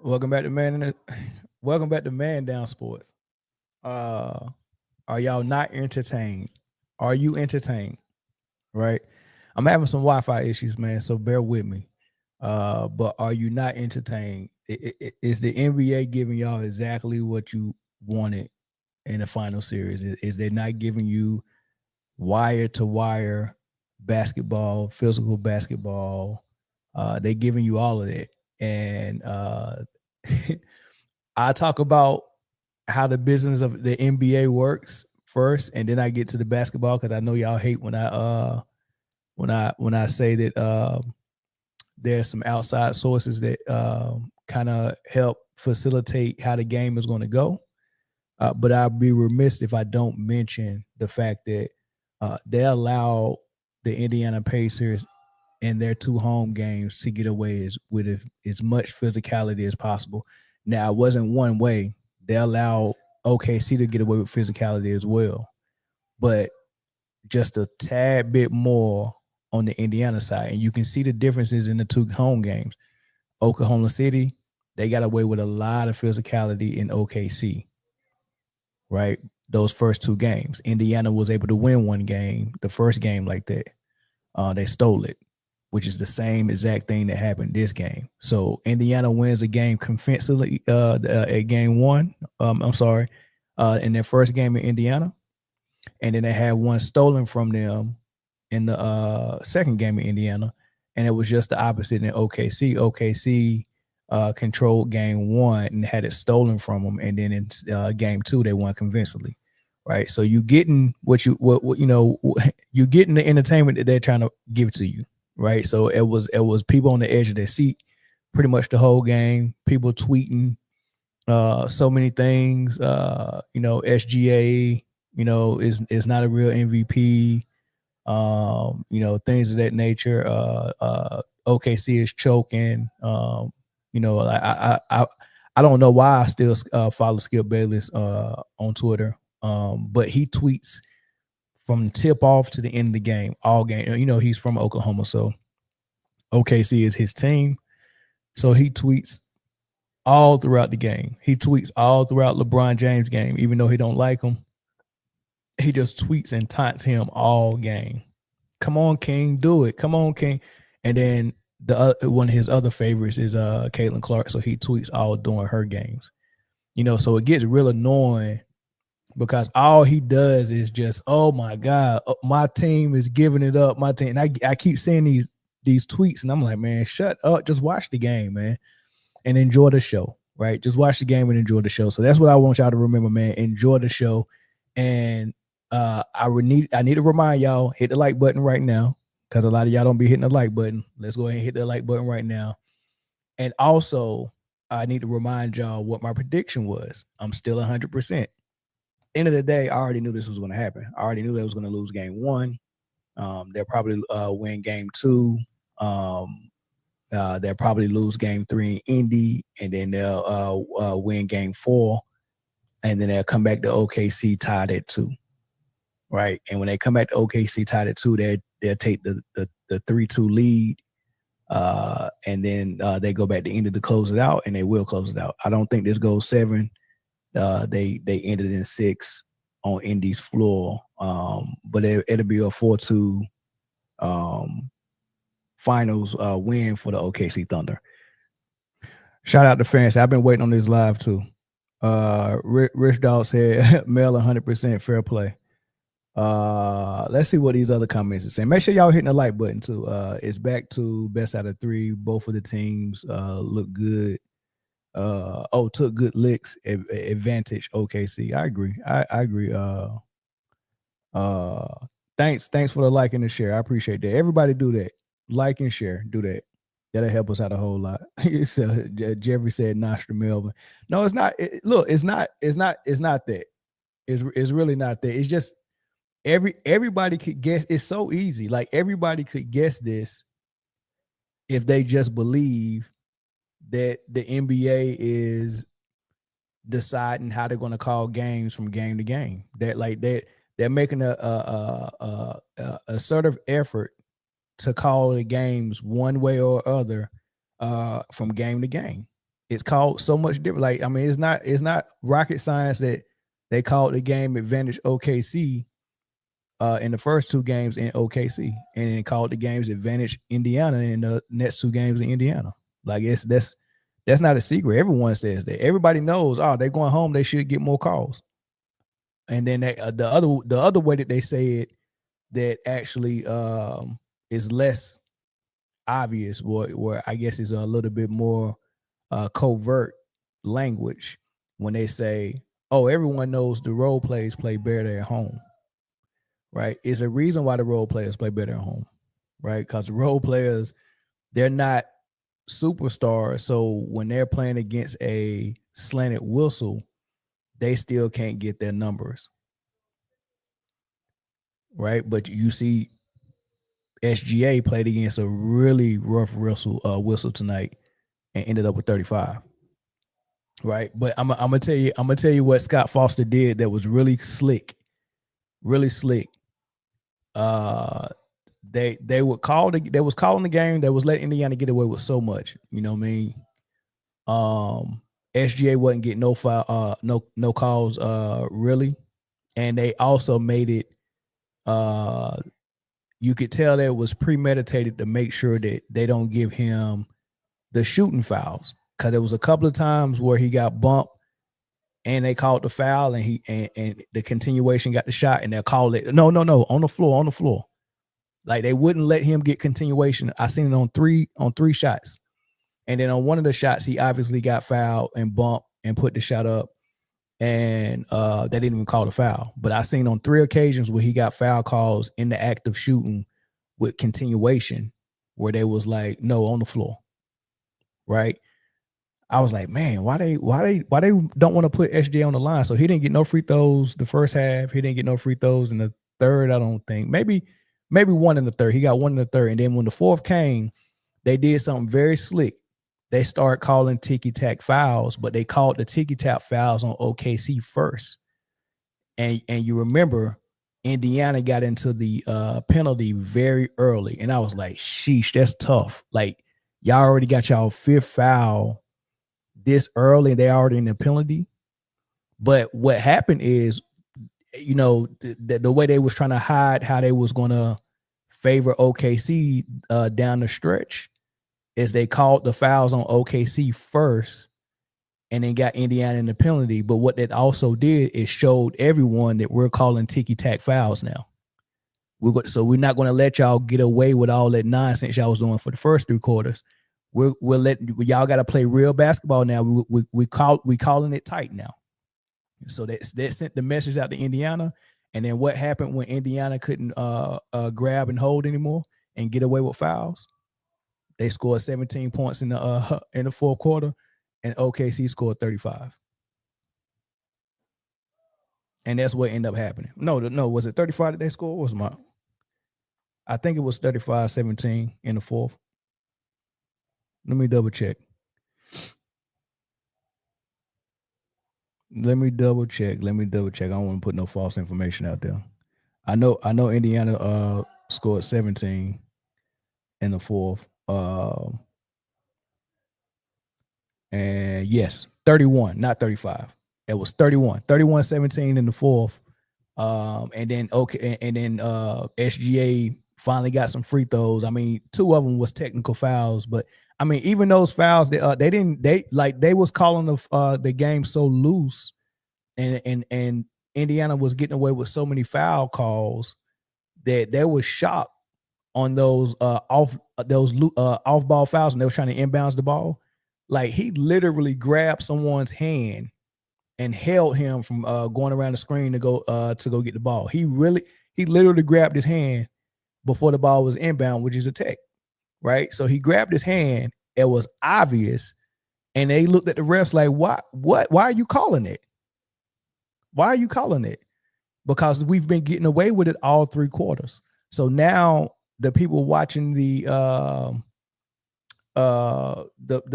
Welcome back to welcome back to Man Down Sports. Uh are y'all not entertained? Are you entertained? Right? I'm having some Wi-Fi issues, man, so bear with me. But are you not entertained? Is the NBA giving y'all exactly what you wanted in the final series? Is they not giving you wire to wire basketball, physical basketball? They giving you all of that. And I talk about how the business of the NBA works first, and then I get to the basketball because I know y'all hate when I say that there's some outside sources that kind of help facilitate how the game is going to go. But I'd be remiss if I don't mention the fact that they allow the Indiana Pacers in their two home games to get away with as much physicality as possible. Now, it wasn't one way. They allowed OKC to get away with physicality as well, but just a tad bit more on the Indiana side. And you can see the differences in the two home games. Oklahoma City, they got away with a lot of physicality in OKC, right? Those first two games. Indiana was able to win one game, the first game like that. They stole it, which is the same exact thing that happened this game. So Indiana wins a game convincingly at game one. I'm sorry, in their first game in Indiana, and then they had one stolen from them in the second game in Indiana, and it was just the opposite in OKC. OKC controlled game one and had it stolen from them, and then in game two they won convincingly. Right, so you getting what you know you getting the entertainment that they're trying to give to you, right? So it was people on the edge of their seat pretty much the whole game. People tweeting so many things. SGA, is not a real MVP. Things of that nature. OKC is choking. I don't know why I still follow Skip Bayless on Twitter. But he tweets from tip off to the end of the game, all game. He's from Oklahoma, so OKC is his team. So he tweets all throughout the game. He tweets all throughout LeBron James' game, even though he don't like him. He just tweets and taunts him all game. Come on, King, do it. Come on, King. And then one of his other favorites is Caitlin Clark, so he tweets all during her games. So it gets real annoying because all he does is just, oh my God, my team is giving it up. My team. And I keep seeing these tweets, and I'm like, man, shut up. Just watch the game, man, and enjoy the show, right? Just watch the game and enjoy the show. So that's what I want y'all to remember, man. Enjoy the show. And I need to remind y'all, hit the like button right now, because a lot of y'all don't be hitting the like button. Let's go ahead and hit the like button right now. And also, I need to remind y'all what my prediction was. I'm still 100%. End of the day, I already knew this was going to happen. I already knew they was going to lose game one. They'll probably win game two. They'll probably lose game three in Indy, and then they'll win game four, and then they'll come back to OKC tied at 2, right? And when they come back to OKC tied at 2, they'll take the 3-2 lead, and then they go back to Indy to close it out, and they will close it out. I don't think this goes 7. They ended in 6 on Indy's floor, but it'll be a 4-2 finals win for the OKC Thunder. Shout out to fans. I've been waiting on this live too. Rich Dog said, "Mel 100% fair play." Let's see what these other comments are saying. Make sure y'all hitting the like button too. It's back to best out of 3. Both of the teams look good. Took good licks. Advantage OKC. I agree. I agree. Thanks for the like and the share. I appreciate that. Everybody do that. Like and share. Do that. That'll help us out a whole lot. So, Jeffrey said Nostra Melvin. No, it's not. Look, it's not that. It's really not that. It's just everybody could guess. It's so easy. Like everybody could guess this if they just believe that the NBA is deciding how they're going to call games from game to game. They're making a assertive effort to call the games one way or other from game to game. It's called so much different. Like, I mean, it's not rocket science that they called the game advantage OKC in the first two games in OKC, and then called the games advantage Indiana in the next two games in Indiana. Like, that's not a secret. Everyone says that. Everybody knows. Oh, they're going home. They should get more calls. And then the other way that they say it that actually is less obvious, where I guess is a little bit more covert language when they say, "Oh, everyone knows the role players play better at home." Right? It's a reason why the role players play better at home, right? Because the role players, they're not superstars, so when they're playing against a slanted whistle, they still can't get their numbers, right? But you see, SGA played against a really rough whistle tonight and ended up with 35. Right, but I'm gonna tell you what Scott Foster did that was really slick, really slick. They was calling the game. They was letting Indiana get away with so much. You know what I mean? SGA wasn't getting no foul, no calls, really, and they also made it. You could tell that it was premeditated to make sure that they don't give him the shooting fouls, because there was a couple of times where he got bumped and they called the foul, and he and the continuation got the shot, and they'll call it no on the floor. Like, they wouldn't let him get continuation. I seen it on three shots. And then on one of the shots, he obviously got fouled and bumped and put the shot up, and they didn't even call the foul. But I seen on 3 occasions where he got foul calls in the act of shooting with continuation, where they was like, no, on the floor. Right? I was like, man, why they don't want to put SJ on the line? So he didn't get no free throws the first half. He didn't get no free throws in the third, I don't think. Maybe one in the third. He got one in the third. And then when the fourth came, they did something very slick. They started calling ticky-tack fouls, but they called the ticky-tack fouls on OKC first. And you remember, Indiana got into the penalty very early. And I was like, sheesh, that's tough. Like, y'all already got y'all 5th foul this early, and they already in the penalty. But what happened is, you know, the way they was trying to hide how they was going to favor OKC down the stretch is they called the fouls on OKC first and then got Indiana in the penalty. But what that also did is showed everyone that we're calling ticky-tack fouls now. So we're not going to let y'all get away with all that nonsense y'all was doing for the first 3 quarters. We're letting y'all got to play real basketball now. We calling it tight now. So that sent the message out to Indiana. And then what happened when Indiana couldn't grab and hold anymore and get away with fouls? They scored 17 points in the fourth quarter, and OKC scored 35. And that's what ended up happening. No, was it 35 that they scored? I think it was 35-17 in the fourth. Let me double check. I don't want to put no false information out there. I know Indiana scored 17 in the fourth. And yes, 31, not 35. It was 31-17 in the fourth. And then SGA finally got some free throws. I mean, 2 of them was technical fouls, but I mean, even those fouls, they was calling the game so loose, and Indiana was getting away with so many foul calls that they was shocked on those off ball fouls when they was trying to inbounds the ball. Like, he literally grabbed someone's hand and held him from going around the screen to go get the ball. He literally grabbed his hand before the ball was inbound, which is a tech, right? So he grabbed his hand. It was obvious, and they looked at the refs like, "What? Why are you calling it? Why are you calling it?" Because we've been getting away with it all 3 quarters. So now the people watching the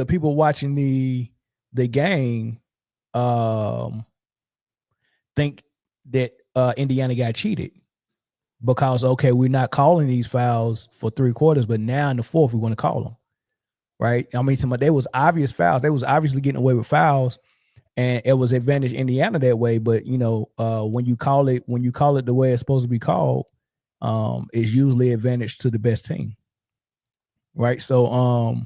people watching the game think that Indiana got cheated, because, okay, we're not calling these fouls for 3 quarters, but now in the fourth we're going to call them, right? I mean, there was obvious fouls. They was obviously getting away with fouls, and it was advantage Indiana that way. But when you call it the way it's supposed to be called, it's usually advantage to the best team, right? So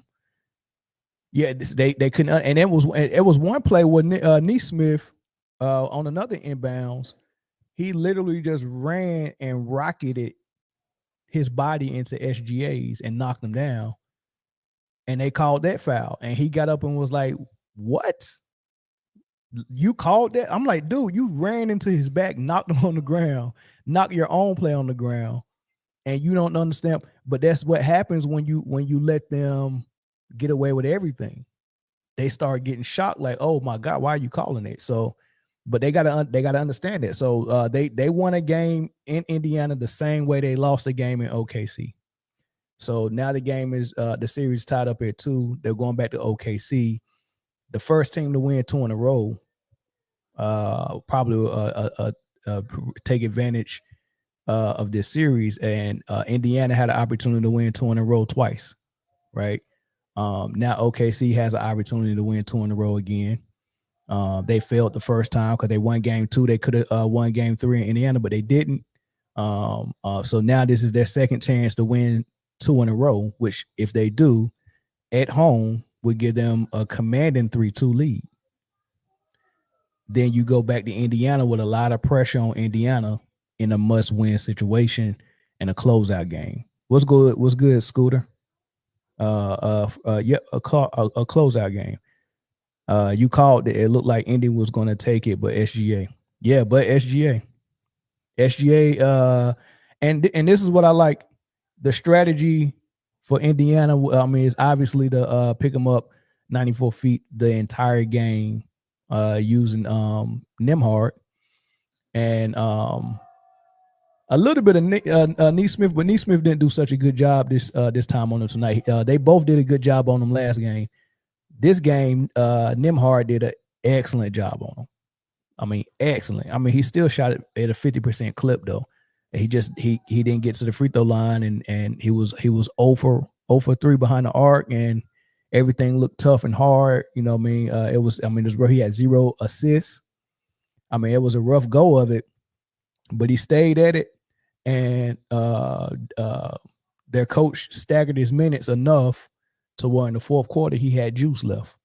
yeah, they couldn't, and it was one play where Neesmith on another inbounds, he literally just ran and rocketed his body into SGA's and knocked him down, and they called that foul, and he got up and was like, "What? You called that?" I'm like, "Dude, you ran into his back, knocked him on the ground, knocked your own play on the ground, and you don't understand." But that's what happens when you let them get away with everything. They start getting shocked, like, "Oh my God, why are you calling it?" So, but they gotta understand it. So they won a game in Indiana the same way they lost a game in OKC. So now the game is the series tied up at 2. They're going back to OKC. The first team to win 2 in a row, probably take advantage of this series. And Indiana had an opportunity to win 2 in a row twice, right? Now OKC has an opportunity to win 2 in a row again. They failed the first time because they won game 2. They could have won game 3 in Indiana, but they didn't. So now this is their second chance to win 2 in a row, which if they do at home would give them a commanding 3-2 lead. Then you go back to Indiana with a lot of pressure on Indiana in a must-win situation and a closeout game. What's good, Scooter? A closeout game. You called it. It looked like Indy was going to take it, but SGA. Yeah, but SGA. And this is what I like. The strategy for Indiana, I mean, is obviously to pick them up 94 feet the entire game using Nembhard and a little bit of Neesmith, but Neesmith didn't do such a good job this time on them tonight. They both did a good job on them last game. This game, Nembhard did an excellent job on him. I mean, excellent. I mean, he still shot it at a 50% clip though. He didn't get to the free throw line, and he was 0 for 3 behind the arc, and everything looked tough and hard. You know what I mean? It was where he had 0 assists. I mean, it was a rough go of it, but he stayed at it, and their coach staggered his minutes enough to where in the fourth quarter he had juice left.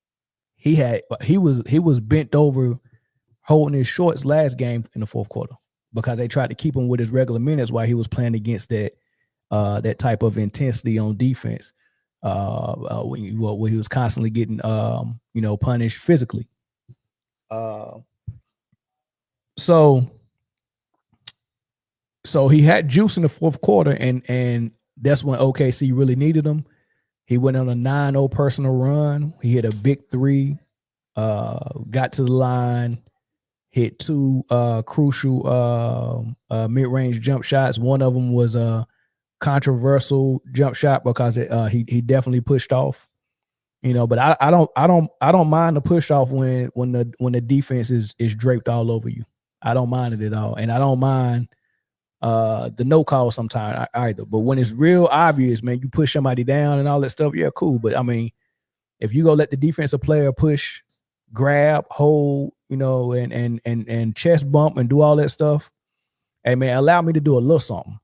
He was bent over holding his shorts last game in the fourth quarter because they tried to keep him with his regular minutes while he was playing against that type of intensity on defense when he was constantly getting punished physically. So he had juice in the fourth quarter, and that's when OKC really needed him. He went on a 9-0 personal run. He hit a big 3, got to the line, hit 2 crucial mid-range jump shots. One of them was a controversial jump shot because he definitely pushed off. But I don't mind the push off when the defense is draped all over you. I don't mind it at all, and I don't mind the no call sometimes either. But when it's real obvious, man, you push somebody down and all that stuff, yeah, cool. But I mean, if you go let the defensive player push, grab, hold, and chest bump and do all that stuff, hey man, allow me to do a little something.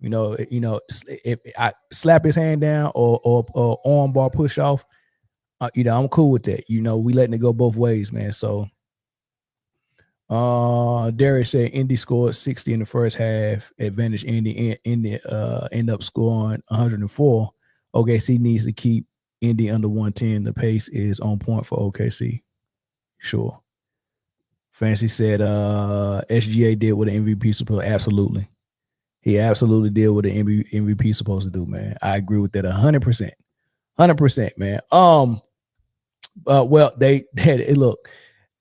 If I slap his hand down or arm bar push off, I'm cool with that. We letting it go both ways, man. So Darius said Indy scored 60 in the first half, advantage Indy end up scoring 104. OKC needs to keep Indy under 110. The pace is on point for OKC. Sure. Fancy said SGA did what an MVP supposed to. Absolutely. He absolutely did what an MVP supposed to do, man. I agree with that 100%. 100%, man. Well, they look.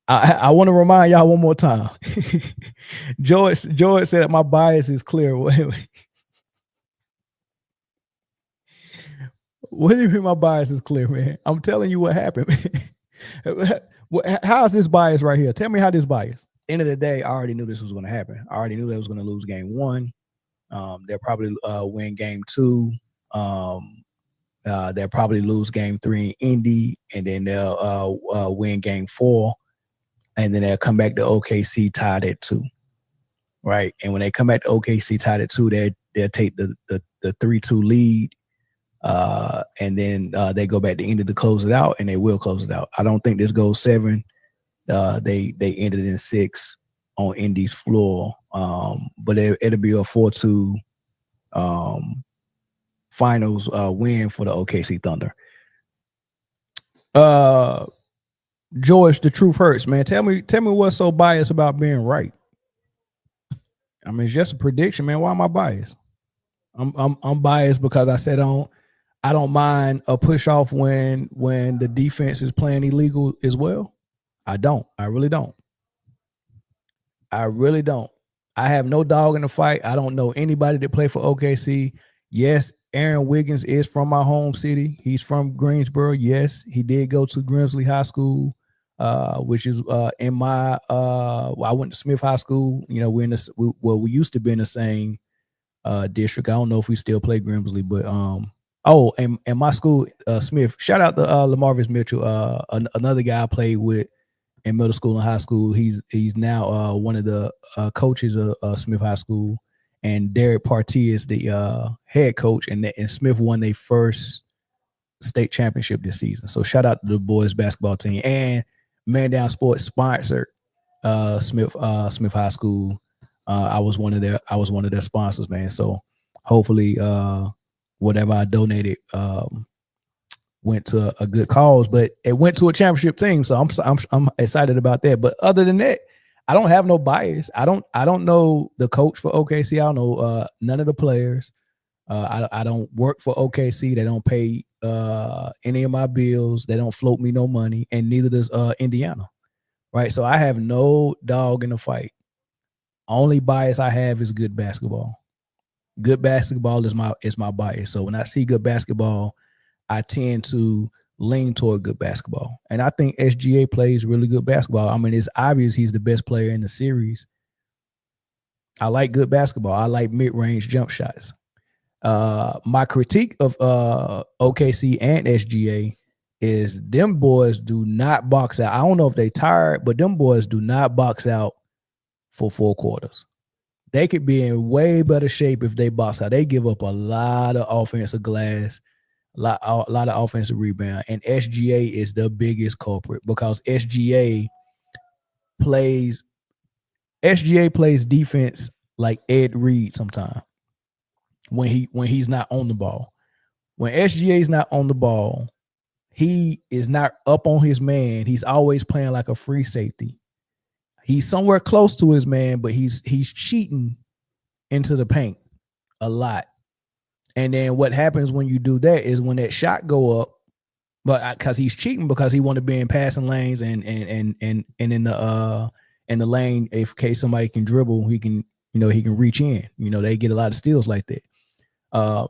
I want to remind y'all one more time. George said that my bias is clear. What do you mean my bias is clear, man? I'm telling you what happened. How's this bias right here? Tell me how this bias. End of the day, I already knew this was going to happen. I already knew they was going to lose game 1. They'll probably win game 2. They'll probably lose game 3 in Indy, and then they'll win game 4, and then they'll come back to OKC tied at 2. Right. And when they come back to OKC tied at 2, they'll take the 3-2 lead. And then they go back to Indy to close it out, and they will close it out. I don't think this goes 7. They ended in 6 on Indy's floor. But it'll be a 4-2 finals win for the OKC Thunder. George, the truth hurts, man. Tell me what's so biased about being right. I mean, it's just a prediction, man. Why am I biased? I'm biased because I said I don't mind a push off when the defense is playing illegal as well. I don't. I really don't. I have no dog in the fight. I don't know anybody that play for OKC. Yes, Aaron Wiggins is from my home city. He's from Greensboro. Yes, he did go to Grimsley High School, which is in my I went to Smith High School. You know, we used to be in the same district. I don't know if we still play Grimsley, but and my school, Smith. Shout out to LaMarvis Mitchell, another guy I played with in middle school and high school. He's now one of the coaches of Smith High School, and Derek Partee is the head coach. And Smith won their first state championship this season. So shout out to the boys basketball team, and Man Down Sports sponsored Smith High School. I was one of their sponsors, man. So hopefully whatever I donated went to a good cause, but it went to a championship team. So I'm excited about that. But other than that, I don't have no bias. I don't know the coach for OKC. I don't know none of the players. I don't work for OKC. They don't pay any of my bills. They don't float me no money, and neither does Indiana. Right. So I have no dog in the fight. Only bias I have is good basketball. Good basketball is my bias. So when I see good basketball, I tend to lean toward good basketball. And I think SGA plays really good basketball. I mean, it's obvious he's the best player in the series. I like good basketball. I like mid-range jump shots. My critique of OKC and SGA is them boys do not box out. I don't know if they tired, but them boys do not box out for 4 quarters. They could be in way better shape if they box out. They give up a lot of offensive glass, a lot of offensive rebound, and SGA is the biggest culprit because SGA plays defense like Ed Reed sometimes when he's not on the ball. When SGA is not on the ball, he is not up on his man. He's always playing like a free safety. He's somewhere close to his man, but he's cheating into the paint a lot. And then what happens when you do that is when that shot go up, but because he's cheating because he want to be in passing lanes and in the lane in case somebody can dribble, he can reach in. You know, they get a lot of steals like that.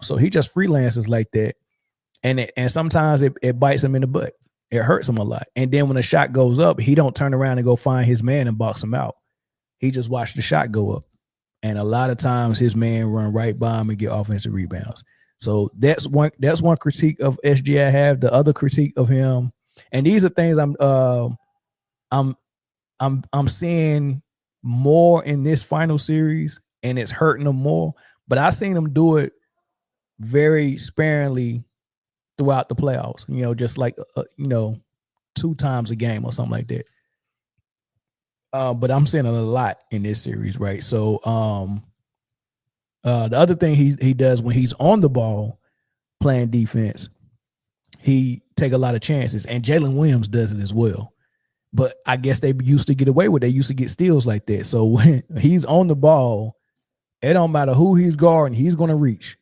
So he just freelances like that, and sometimes it bites him in the butt. It hurts him a lot. And then when the shot goes up, he don't turn around and go find his man and box him out. He just watched the shot go up. And a lot of times his man run right by him and get offensive rebounds. So that's one critique of SGA I have. The other critique of him, and these are things I'm seeing more in this final series, and it's hurting them more. But I've seen them do it very sparingly throughout the playoffs, you know, just like, 2 times a game or something like that. But I'm seeing a lot in this series, right? So the other thing he does when he's on the ball playing defense, he take a lot of chances, and Jalen Williams does it as well. But I guess they used to get away with it. They used to get steals like that. So when he's on the ball, it don't matter who he's guarding, he's going to reach.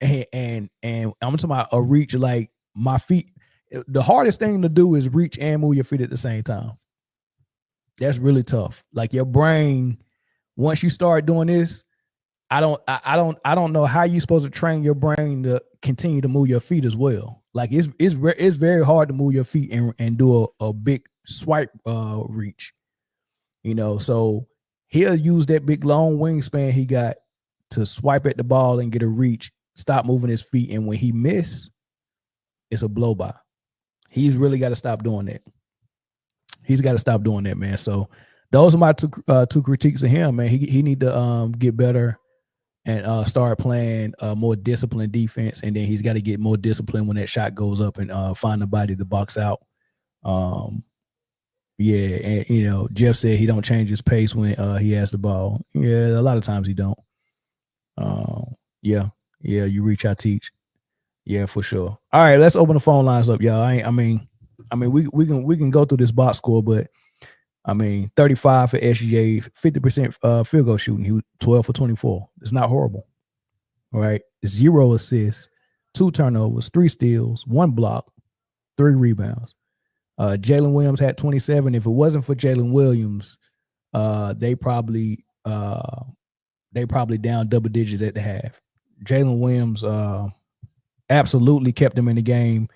And I'm talking about a reach like my feet. The hardest thing to do is reach and move your feet at the same time. That's really tough. Like your brain, once you start doing this, I don't know how you're supposed to train your brain to continue to move your feet as well. Like it's very hard to move your feet and do a big swipe reach. You know, so he'll use that big long wingspan he got to swipe at the ball and get a reach, stop moving his feet, and when he miss, it's a blow by. He's really got to stop doing that. He's got to stop doing that, man. So those are my two critiques of him, man. He need to get better and start playing more disciplined defense, and then he's got to get more disciplined when that shot goes up and find the body to box out. Yeah, and you know, Jeff said he don't change his pace when he has the ball. Yeah, a lot of times he don't. Yeah, you reach, I teach. Yeah, for sure. All right, let's open the phone lines up, y'all. I mean, we can go through this box score, but I mean, 35 for SGA, 50% field goal shooting. He was 12 for 24. It's not horrible. All right, 0 assists, 2 turnovers, 3 steals, 1 block, 3 rebounds. Jalen Williams had 27. If it wasn't for Jalen Williams, they probably down double digits at the half. Jalen Williams absolutely kept them in the game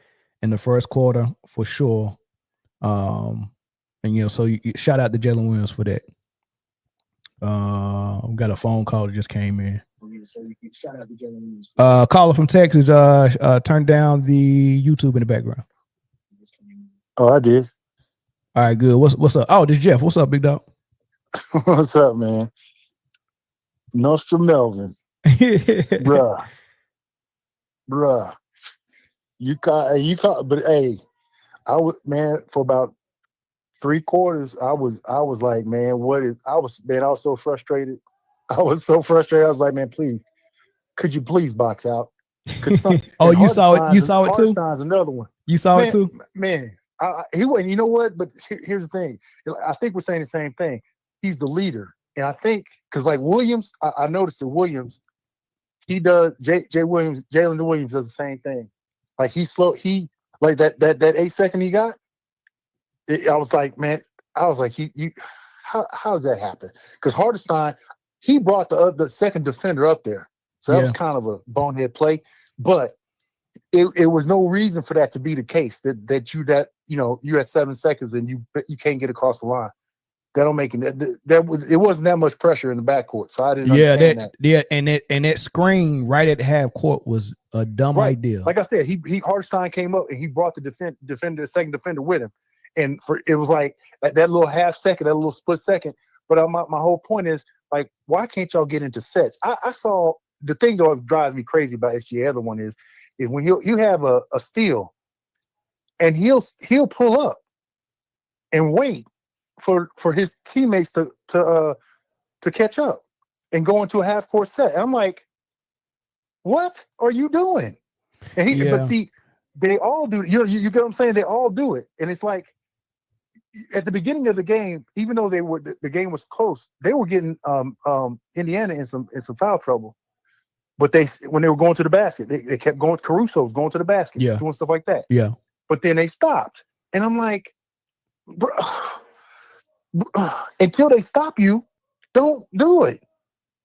in the first quarter for sure. And you know, so shout out to Jalen Williams for that. We got a phone call that just came in. Shout out to Jalen Williams. Caller from Texas. Turn down the YouTube in the background. Oh, I did. All right, good. What's up? Oh, this is Jeff. What's up, big dog? What's up, man? Nostra Melvin. Bruh. You caught, but hey, I was, man, for about 3 quarters, I was like, man, I was so frustrated. I was like, man, please, could you please box out? Oh, you saw it too? Hartenstein's another one. You saw it too? Man, he wasn't, you know what? But here's the thing. I think we're saying the same thing. He's the leader. And I think, because like Williams, I noticed that Williams, he does, Jalen Williams does the same thing. Like he like that 8 second he got, I was like, man, how does that happen? Because Hartenstein, he brought the second defender up there. So that was kind of a bonehead play. But it was no reason for that to be the case, that you're at 7 seconds and you can't get across the line. That don't make it. It wasn't that much pressure in the backcourt, so I didn't understand that. Yeah, and that screen right at half court was a dumb idea. Like I said, Hartenstein came up and he brought the second defender with him, and it was like that little half second, that little split second. But my whole point is, like, why can't y'all get into sets? I saw the thing that drives me crazy about SGA. The other one is when you have a steal, and he'll pull up and wait for his teammates to catch up and go into a half court set. And I'm like, what are you doing? And but see, they all do. You get what I'm saying? They all do it, and it's like at the beginning of the game, even though the game was close, they were getting Indiana in some foul trouble. But when they were going to the basket, they kept going. Caruso was going to the basket, doing stuff like that. Yeah. But then they stopped, and I'm like, bro, until they stop you, don't do it.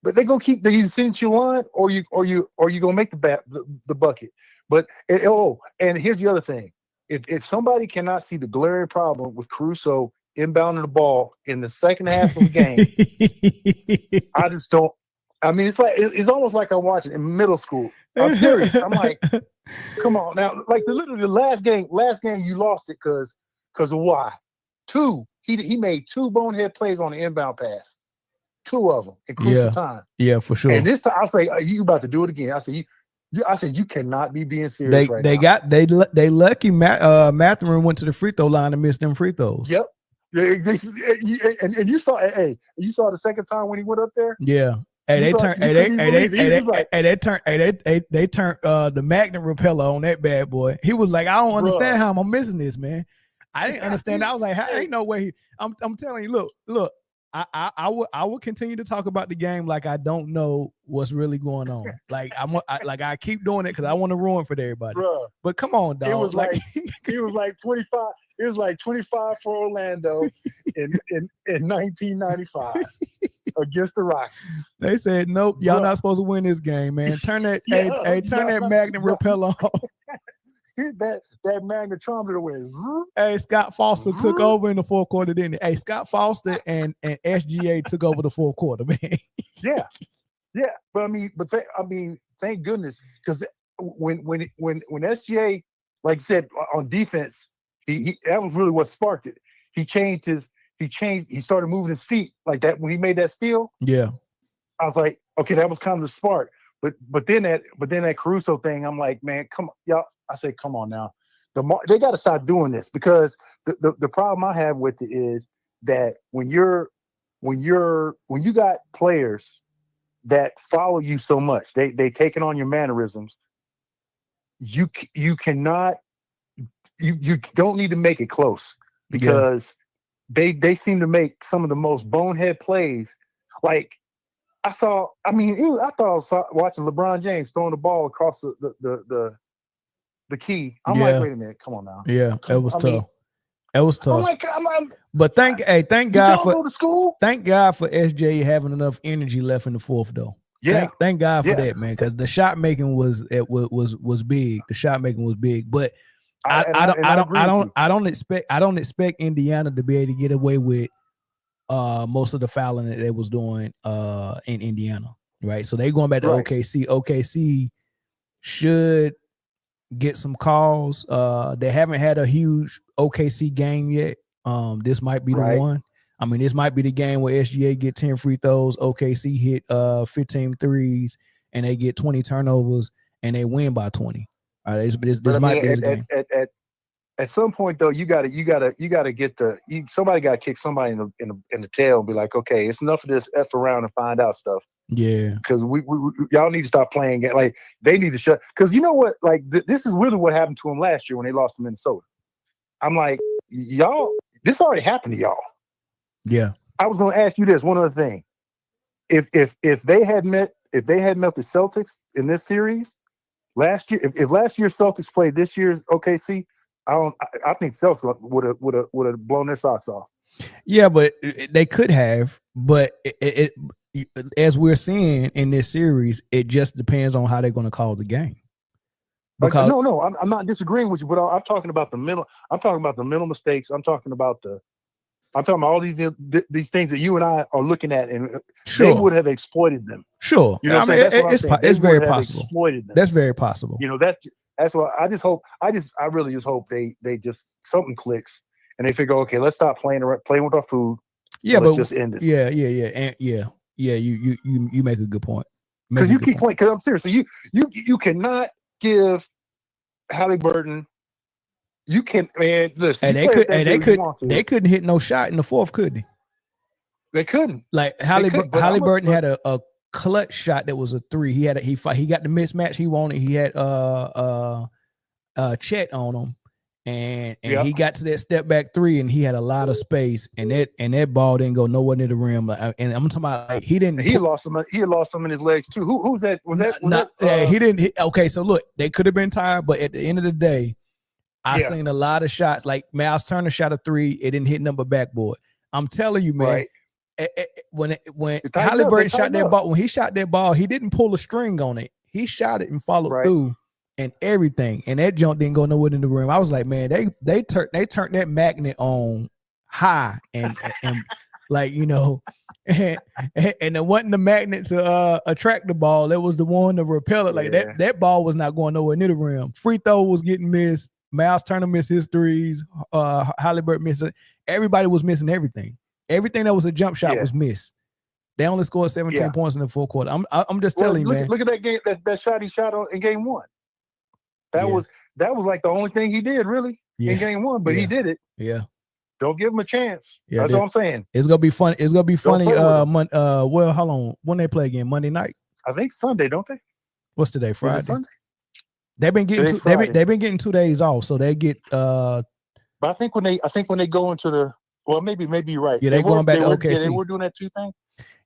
But they gonna keep. They either send you line, or you gonna make the bucket. But and here's the other thing: if somebody cannot see the glaring problem with Caruso inbounding the ball in the second half of the game, I just don't. I mean, it's almost like I'm watching in middle school. I'm serious. I'm like, come on now. Like literally the last game you lost it because of why? 2. He made 2 bonehead plays on the inbound pass. 2 of them in crucial time. Yeah, for sure. And this time I was like, you about to do it again? I said, you cannot be being serious right now. They lucky Mathurin went to the free throw line and missed them free throws. Yep. And you saw the second time when he went up there. Yeah. They turned the magnet repeller on that bad boy. He was like, I don't understand how I'm missing this, man. I didn't understand. I was like, ain't no way. I'm telling you, look. I will continue to talk about the game like I don't know what's really going on. Like I keep doing it because I want to ruin for everybody. Bruh, but come on, dog. It was like 25. It was like 25 for Orlando in 1995 against the Rockets. They said, nope, y'all not supposed to win this game, man. Turn that turn that magnet repeller off. that magnetometer went. Hey, Scott Foster took over in the fourth quarter, didn't he? Hey, Scott Foster and SGA took over the fourth quarter, man. Yeah. But thank goodness, because when SGA like I said, on defense, he that was really what sparked it. He started moving his feet like that when he made that steal. Yeah. I was like, okay, that was kind of the spark. But then that Caruso thing, I'm like, man, come on, y'all. I say, come on now. They got to stop doing this, because the problem I have with it is that when you got players that follow you so much, they taking on your mannerisms. You don't need to make it close, because they seem to make some of the most bonehead plays. Like I thought I was watching LeBron James throwing the ball across the key. I'm like, wait a minute, come on now. Yeah, that was tough. That was tough. I'm like, but thank God for go to school. Thank God for SJ having enough energy left in the fourth, though. Yeah, thank God for that, man, because the shot making was big. The shot making was big, but I don't expect Indiana to be able to get away with most of the fouling that they was doing in Indiana, right? So they going back to OKC. OKC should get some calls. They haven't had a huge OKC game yet. This might be the one. I mean, this might be the game where SGA get 10 free throws, OKC hit 15 threes, and they get 20 turnovers, and they win by 20. All right, this might be the game. At some point, though, you gotta get somebody got to kick somebody in the tail and be like, okay, it's enough of this F around and find out stuff. Yeah, because we y'all need to stop playing it. Like they need to shut. Because you know what? Like this is really what happened to them last year when they lost to Minnesota. I'm like, y'all, this already happened to y'all. Yeah. I was going to ask you this one other thing. If they had met the Celtics in this series last year, if last year's Celtics played this year's OKC, I think Celtics would have blown their socks off. Yeah, but they could have. But it as we're seeing in this series, it just depends on how they're going to call the game. Because no, I'm not disagreeing with you, but I'm talking about the mental. I'm talking about the mental mistakes. I'm talking about all these things that you and I are looking at, and they would have exploited them. Sure, you know, it's very possible. Exploited them. That's very possible. You know, that's what I just hope. I really just hope they just something clicks and they figure, okay, let's stop playing with our food. Yeah, let's just end it. Yeah, and you make a good point. Because you keep playing. Because I'm serious. So you cannot give Halliburton. You can, man. Listen, they couldn't hit no shot in the fourth, could they? They couldn't. Like Halliburton had a clutch shot that was a three. He got the mismatch he wanted. He had Chet on him, and he got to that step back three, and he had a lot of space, and that ball didn't go nowhere near the rim. And I'm talking about like he didn't. He lost some in his legs too. Who's that? He didn't. Okay, so look, they could have been tired, but at the end of the day, I seen a lot of shots. Like Miles Turner shot a three, it didn't hit number backboard. I'm telling you, man. When Halliburton shot that ball, when he shot that ball, he didn't pull a string on it. He shot it and followed through and everything. And that jump didn't go nowhere in the room. I was like, man, they turned that magnet on high and like, you know, and it wasn't the magnet to attract the ball. It was the one to repel it. Like that ball was not going nowhere near the rim. Free throw was getting missed. Miles Turner missed his threes. Halliburton missed it. Everybody was missing everything. Everything that was a jump shot was missed. They only scored 17 points in the fourth quarter. I'm just telling you, man. Look at that game. That shot he shot in game one. That was like the only thing he did really in game one. But he did it. Yeah. Don't give him a chance. That's all I'm saying. It's gonna be fun. It's gonna be funny. Well, how long? When they play again? Monday night? I think Sunday, don't they? What's today? Friday. Sunday. They've been getting they've been getting 2 days off, so they get. But I think when they go into the. Well, maybe you're right. Yeah, they're going back to OKC. Yeah, they were doing that too thing.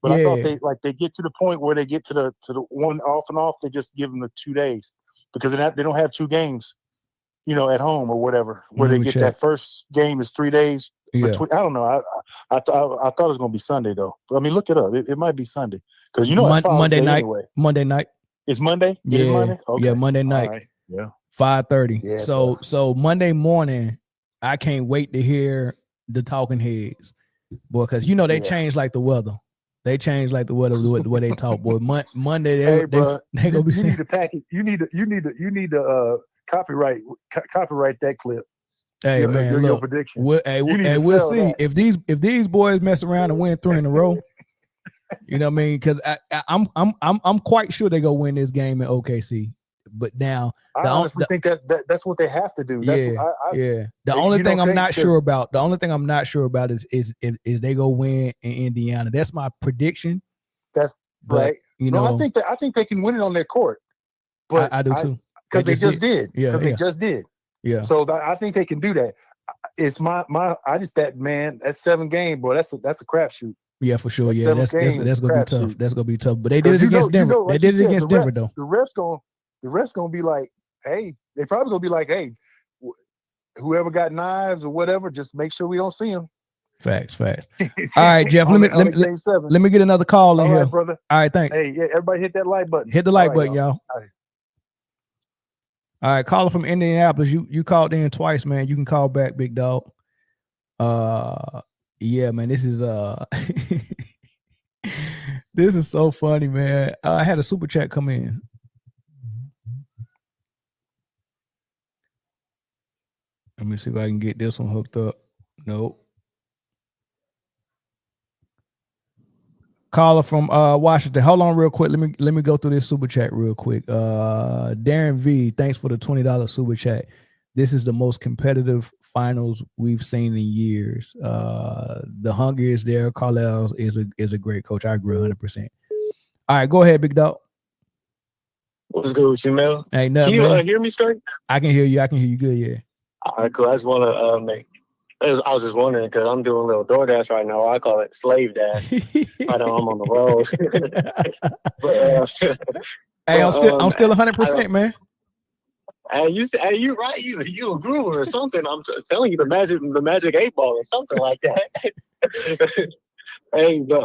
But I thought they get to the point where they get to the one off and off. They just give them the 2 days because they don't have 2 games, you know, at home or whatever. Where they get that first game is 3 days. Yeah. I don't know. I thought it was going to be Sunday though. I mean, look it up. It might be Sunday because you know Monday night. Anyway. Monday night. It's Monday. Yeah. It is Monday? Okay. Yeah, Monday night. All right. Yeah. 5:30. Yeah. So Monday morning, I can't wait to hear the talking heads, boy, because you know they change like the weather. They change like the weather the way they talk, boy. Monday they gonna be. You need to package. You need to copyright that clip. Hey man, your look, prediction. we'll see if these boys mess around and win 3 in a row. You know what I mean? Because I'm quite sure they go win this game in OKC. But now I honestly think that's what they have to do. The only thing I'm not sure about is they go win in Indiana. That's my prediction. That's right. I think they can win it on their court. But I do too. Because they just did. Yeah. They just did. Yeah. So I think they can do that. It's that 7 game, boy. That's a crapshoot. Yeah, for sure. That's gonna be tough. Shoot. That's gonna be tough. But they did it against Denver. They did it against Denver though. The refs gonna be like, hey, they probably gonna be like, hey, whoever got knives or whatever, just make sure we don't see them. Facts. All right, Jeff. Let me get another call in here, brother. All right, thanks. Hey, yeah, everybody hit that like button. Hit the like button, y'all. All right, caller from Indianapolis. You called in twice, man. You can call back, big dog. Yeah, man. This is this is so funny, man. I had a super chat come in. Let me see if I can get this one hooked up. Nope. Caller from Washington. Hold on real quick. Let me go through this super chat real quick. Darren V, thanks for the $20 super chat. This is the most competitive finals we've seen in years. The hunger is there. Carlisle is a great coach. I agree 100%. All right, go ahead, big dog. What's good with you, Mel? Hey, nothing, can you man. hear me straight? I can hear you good, yeah. All right, cool. I just want to I was just wondering because I'm doing a little DoorDash right now. I call it slave dash. I know I'm on the road. Hey, I'm still 100%, man. Hey, you right? You a groove or something? I'm telling you, the magic 8 ball or something like that. Hey, but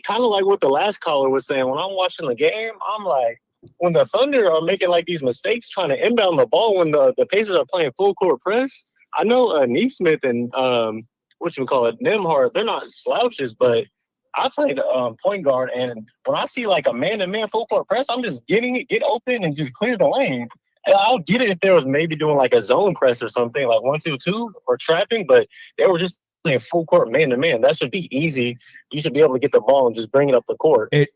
kind of like what the last caller was saying. When I'm watching the game, I'm like, when the Thunder are making like these mistakes trying to inbound the ball when the Pacers are playing full court press. I know Neesmith and Nembhard, they're not slouches, but I played point guard, and when I see like a man-to-man full court press, I'm just get open and just clear the lane. And I'll get it if there was maybe doing like a zone press or something, like 1-2-2 or trapping, but they were just playing full court man-to-man. That should be easy. You should be able to get the ball and just bring it up the court. It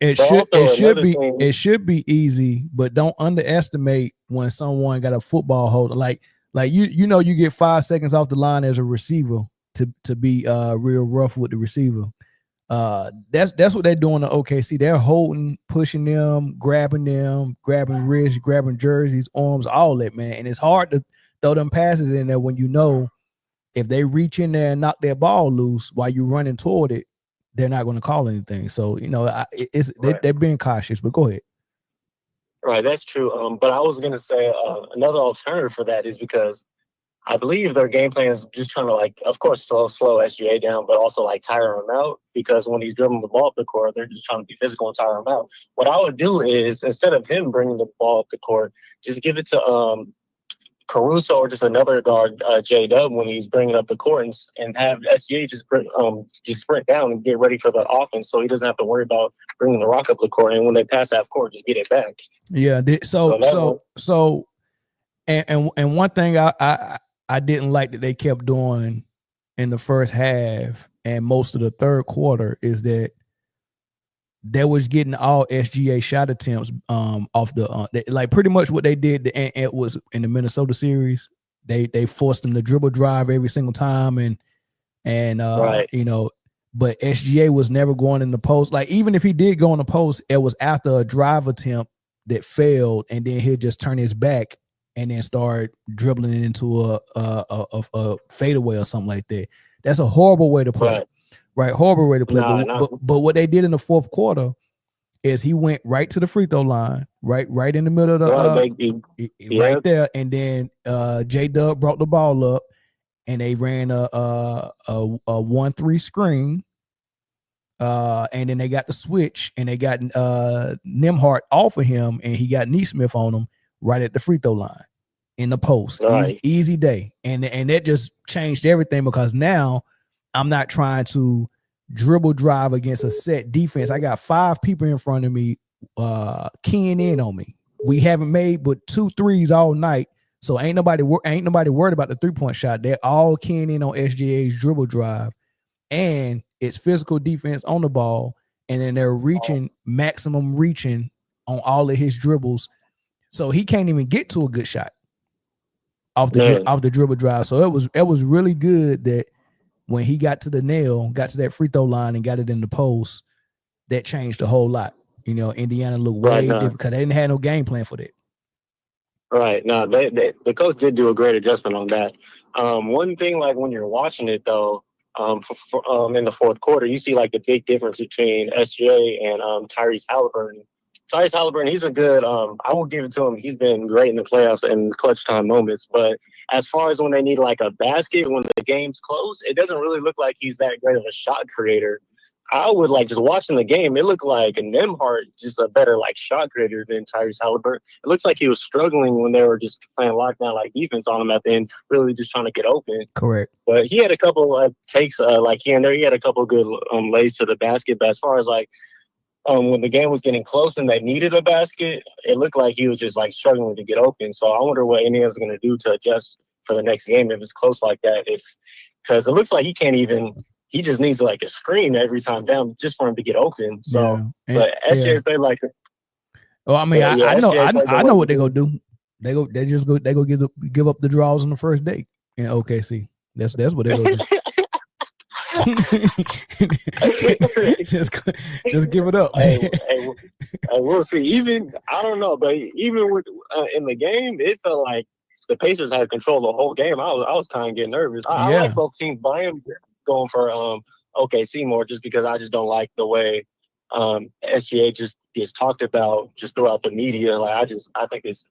should be easy, but don't underestimate when someone got a football holder like you know you get 5 seconds off the line as a receiver to be real rough with the receiver. That's what they're doing to OKC. They're holding, pushing them, grabbing wrists, grabbing jerseys, arms, all that, man. And it's hard to throw them passes in there when you know if they reach in there and knock their ball loose while you're running toward it, they're not going to call anything. So they're being cautious. But go ahead. Right, that's true. But I was going to say another alternative for that is because I believe their game plan is just trying to, like, of course, slow SGA down, but also, like, tire him out because when he's dribbling the ball up the court, they're just trying to be physical and tire him out. What I would do is, instead of him bringing the ball up the court, just give it to Caruso or just another guard, J-Dub, when he's bringing up the court and have SGA just sprint down and get ready for the offense so he doesn't have to worry about bringing the rock up the court. And when they pass half court, just get it back. Yeah. And one thing I didn't like that they kept doing in the first half and most of the third quarter is that they was getting all SGA shot attempts off the like pretty much what they did and it was in the Minnesota series. They forced them to dribble drive every single time and right. But SGA was never going in the post. Like even if he did go in the post, it was after a drive attempt that failed, and then he'll just turn his back and then start dribbling it into a fadeaway or something like that. That's a horrible way to play. Right, horrible way to play. But what they did in the fourth quarter is he went right to the free throw line, right in the middle of the right there, and then J-Dub brought the ball up, and they ran a 1-3 screen, and then they got the switch, and they got Nembhard off of him, and he got Neesmith on him right at the free throw line in the post. Right. Easy day, and that just changed everything because now I'm not trying to dribble drive against a set defense. I got 5 people in front of me keying in on me. We haven't made but 2 threes all night. So ain't nobody worried about the 3-point shot. They're all keying in on SGA's dribble drive, and it's physical defense on the ball, and then they're maximum reaching on all of his dribbles. So he can't even get to a good shot off the dribble drive. So it was really good that when he got to that free throw line and got it in the post, that changed a whole lot. You know, Indiana looked way different because they didn't have no game plan for that. Right. No, the coach did do a great adjustment on that. One thing, like when you're watching it though, in the fourth quarter, you see like the big difference between SGA and Tyrese Halliburton. Tyrese Halliburton, he's a good. I will give it to him. He's been great in the playoffs and clutch time moments. But as far as when they need like a basket, when the game's close, it doesn't really look like he's that great of a shot creator. I would like just watching the game. It looked like Nembhard just a better like shot creator than Tyrese Halliburton. It looks like he was struggling when they were just playing lockdown like defense on him at the end, really just trying to get open. Correct. But he had a couple takes like here and there. He had a couple good lays to the basket. But as far as like when the game was getting close and they needed a basket, it looked like he was just like struggling to get open. So I wonder what Indiana's going to do to adjust for the next game if it's close like that. Because it looks like he can't even. He just needs like a screen every time down just for him to get open. So, but SJ played like. Well, I mean, I know what they're gonna do. They go give up the draws on the first date in OKC. That's what they're gonna do. just give it up. We'll see. Even I don't know, but even with in the game, it felt like the Pacers had control the whole game. I was kind of getting nervous. I like both teams. Bayern going for OKC more just because I just don't like the way SGA just gets talked about just throughout the media. Like I think it's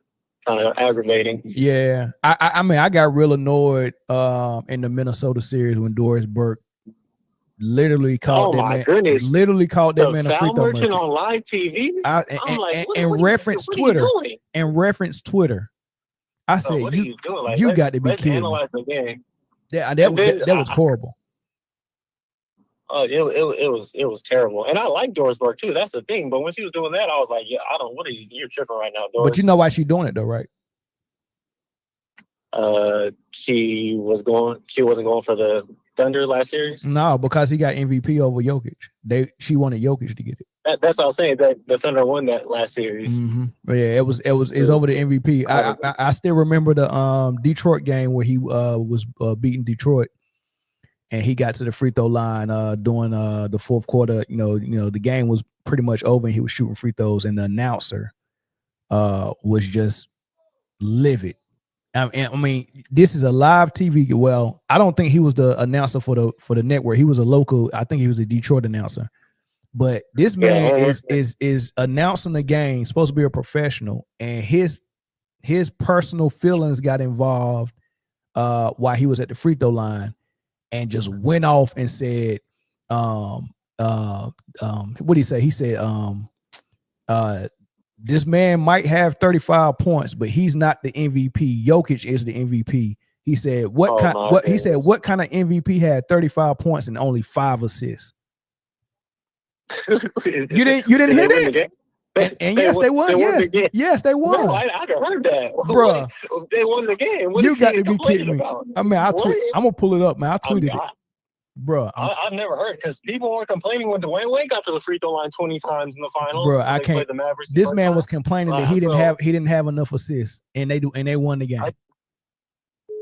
kind of aggravating. Yeah, I mean I got real annoyed in the Minnesota series when Doris Burke literally called that man. Goodness. Literally called that man a free throw merchant on live TV. And reference Twitter. And reference Twitter. I said, what are you doing? Like, you got to be kidding. Analyze the game. That was horrible. Oh, it was terrible, and I like Doris Burke too. That's the thing. But when she was doing that, I was like, yeah, you're tripping right now, Doris. But you know why she's doing it though, right? She wasn't going for the Thunder last series. No, because he got MVP over Jokic. She wanted Jokic to get it. That's what I was saying. That the Thunder won that last series. Mm-hmm. Yeah, it's over the MVP. I still remember the Detroit game where he was beating Detroit. And he got to the free throw line during the fourth quarter. You know, the game was pretty much over, and he was shooting free throws. And the announcer was just livid. I mean, this is a live TV. Well, I don't think he was the announcer for the network. He was a local. I think he was a Detroit announcer. But this man is announcing the game. Supposed to be a professional, and his personal feelings got involved while he was at the free throw line. And just went off and said, what did he say? He said, this man might have 35 points, but he's not the MVP. Jokic is the MVP. He said, what kind of MVP had 35 points and only 5 assists? You didn't hear that? And yes, they won. Yes, they won. No, I heard that, bro. They won the game. What you got to be kidding me. I mean, I'm gonna pull it up, man. I tweeted it, bro. I've never heard because people were complaining when Dwayne Wade got to the free throw line 20 times in the finals. Bro, I can't. This man was complaining that he didn't have enough assists, and they won the game.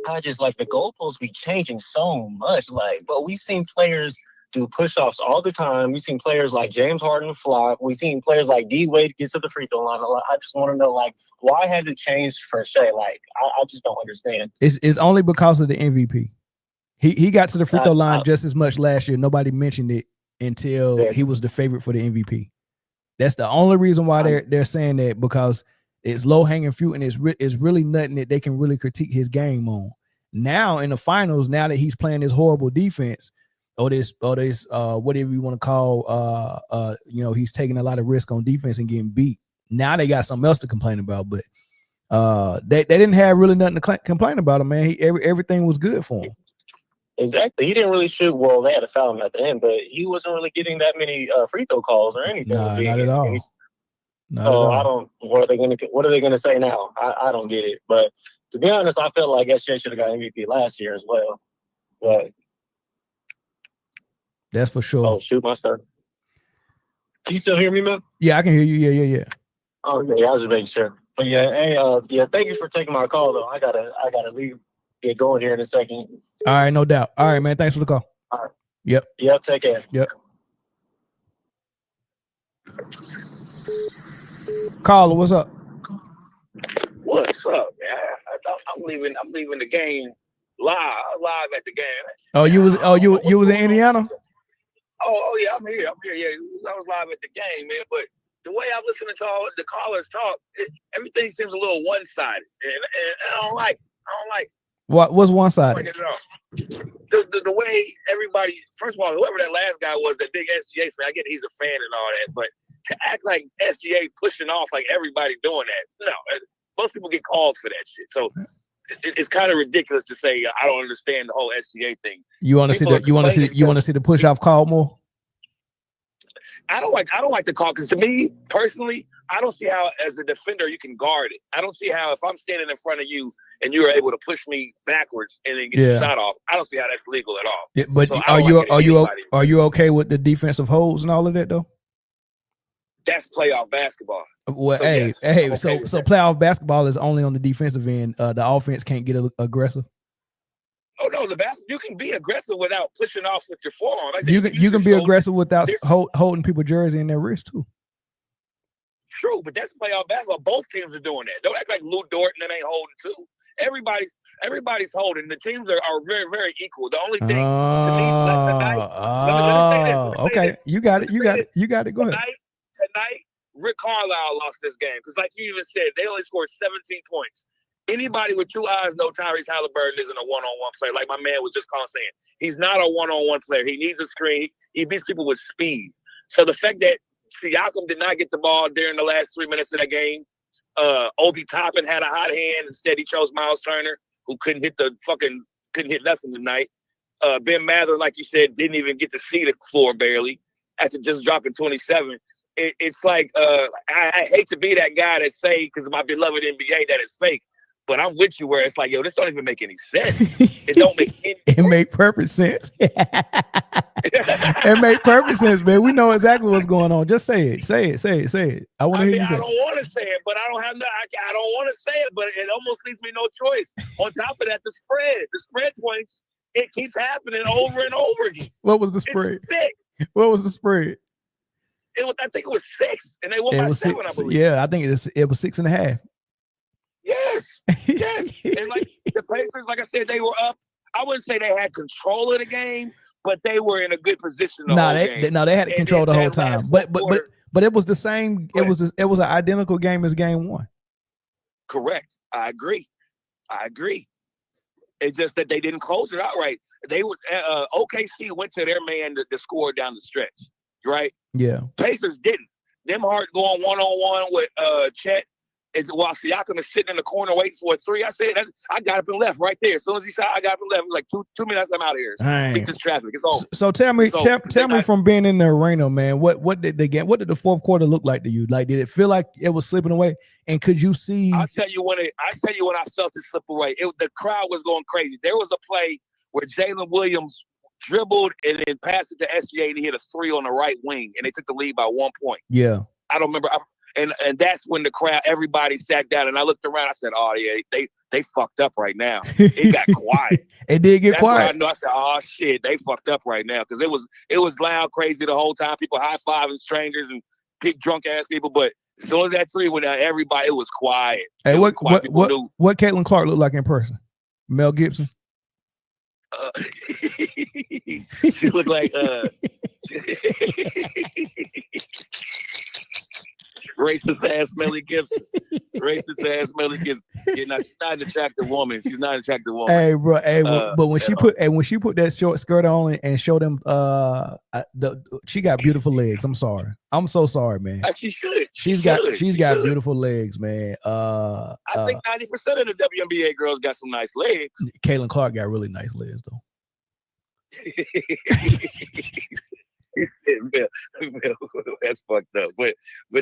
I just like the goalposts be changing so much. Like, but we've seen players do push-offs all the time. We've seen players like James Harden flop. We've seen players like D Wade get to the free throw line a lot. I just want to know, like, why has it changed for Shea? Like, I just don't understand. It's only because of the MVP. He got to the free throw line just as much last year. Nobody mentioned it until he was the favorite for the MVP. That's the only reason why they're saying that, because it's low-hanging fruit and it's really nothing that they can really critique his game on. Now in the finals, now that he's playing this horrible defense, or this whatever you want to call, he's taking a lot of risk on defense and getting beat. Now they got something else to complain about, but they didn't have really nothing to complain about him, man. Everything was good for him. Exactly. He didn't really shoot. Well, they had to foul him at the end, but he wasn't really getting that many free throw calls or anything. Nah, not at all. I don't. What are they going to say now? I don't get it. But To be honest, I felt like SGA should have got MVP last year as well. But that's for sure. oh shoot, my son. Can you still hear me, man? Yeah, I can hear you. Yeah. Oh yeah, I was just making sure. But yeah, hey, thank you for taking my call though. I gotta leave, get going here in a second. All right, no doubt. All right, man. Thanks for the call. All right. Yep. Take care. Yep. Caller, what's up? What's up, man? I'm leaving the game live at the game. Oh, you was in Indiana? Oh yeah, I'm here. Yeah, I was live at the game, man. But the way I'm listening to all the callers talk, everything seems a little one-sided, and I don't like. What's one-sided? The way everybody. First of all, whoever that last guy was, that big SGA fan, I get he's a fan and all that, but to act like SGA pushing off like everybody doing that, no. Most people get called for that shit, so it's kind of ridiculous to say I don't understand the whole SGA thing. You want to see the push off call more? I don't like the call because to me personally, I don't see how as a defender you can guard it. I don't see how if I'm standing in front of you and you're able to push me backwards and then get your shot off. I don't see how that's legal at all. Yeah, but so are you okay with the defensive holds and all of that though? That's playoff basketball. Well, so playoff basketball is only on the defensive end. The offense can't get aggressive. Oh no, you can be aggressive without pushing off with your forearm. You can be aggressive without holding people's jersey in their wrist too. True, but that's playoff basketball. Both teams are doing that. Don't act like Lou Dort and ain't holding too. Everybody's holding. The teams are very, very equal. The only thing to me, let me say this. You got it. Go ahead. Tonight, Rick Carlisle lost this game because, like you even said, they only scored 17 points. Anybody with two eyes know Tyrese Halliburton isn't a one-on-one player. Like my man was just saying, he's not a one-on-one player. He needs a screen. He beats people with speed. So the fact that Siakam did not get the ball during the last 3 minutes of the game, Obi Toppin had a hot hand. Instead, he chose Miles Turner, who couldn't hit nothing tonight. Ben Mather, like you said, didn't even get to see the floor barely after just dropping 27. It's like I hate to be that guy that say, because of my beloved NBA, that it's fake. But I'm with you where it's like, yo, this don't even make any sense. It don't make any sense. It make perfect sense. It make perfect sense, man. We know exactly what's going on. Just say it. Say it. I want to hear you say it. I don't want to say it, but I don't want to say it, but it almost leaves me no choice. On top of that, the spread points, it keeps happening over and over again. What was the spread? What was the spread? I think it was 6, and they won by 7, I believe. Yeah, I think it was 6.5. Yes. And like the Pacers, like I said, they were up. I wouldn't say they had control of the game, but they were in a good position. They had control the whole time. But it was the same. It was an identical game as game 1. Correct. I agree. It's just that they didn't close it outright. They were OKC went to their man to score down the stretch. Right? Yeah. Pacers didn't. Them hard going one-on-one with Chet. While Siakam is sitting in the corner waiting for a 3, I said, I got up and left right there. As soon as he said I got up and left, it was like two minutes, I'm out of here. Beat this traffic. It's over. So tell me from being in the arena, man, what did the fourth quarter look like to you? Like, did it feel like it was slipping away? And could you see? I'll tell you when I felt it slip away. The crowd was going crazy. There was a play where Jalen Williams dribbled and then passed it to SGA and he hit a 3 on the right wing and they took the lead by 1 point. Yeah. I don't remember. And that's when the crowd, everybody sat down and I looked around. I said, oh, yeah, they fucked up right now. It got quiet. It did get quiet. I said, oh, shit, they fucked up right now. Because it was loud, crazy the whole time. People high-fiving strangers and drunk-ass people. But as soon as that 3 went out, everybody, it was quiet. Hey, what Caitlin Clark looked like in person? Mel Gibson? She looked like racist ass Melly Gibson. Yeah, now she's not an attractive woman. Hey, bro. But when she put that short skirt on and showed them, she got beautiful legs. I'm sorry. I'm so sorry, man. She should. She's got beautiful legs, man. I think 90% of the WNBA girls got some nice legs. Caitlin Clark got really nice legs, though. That's fucked up. But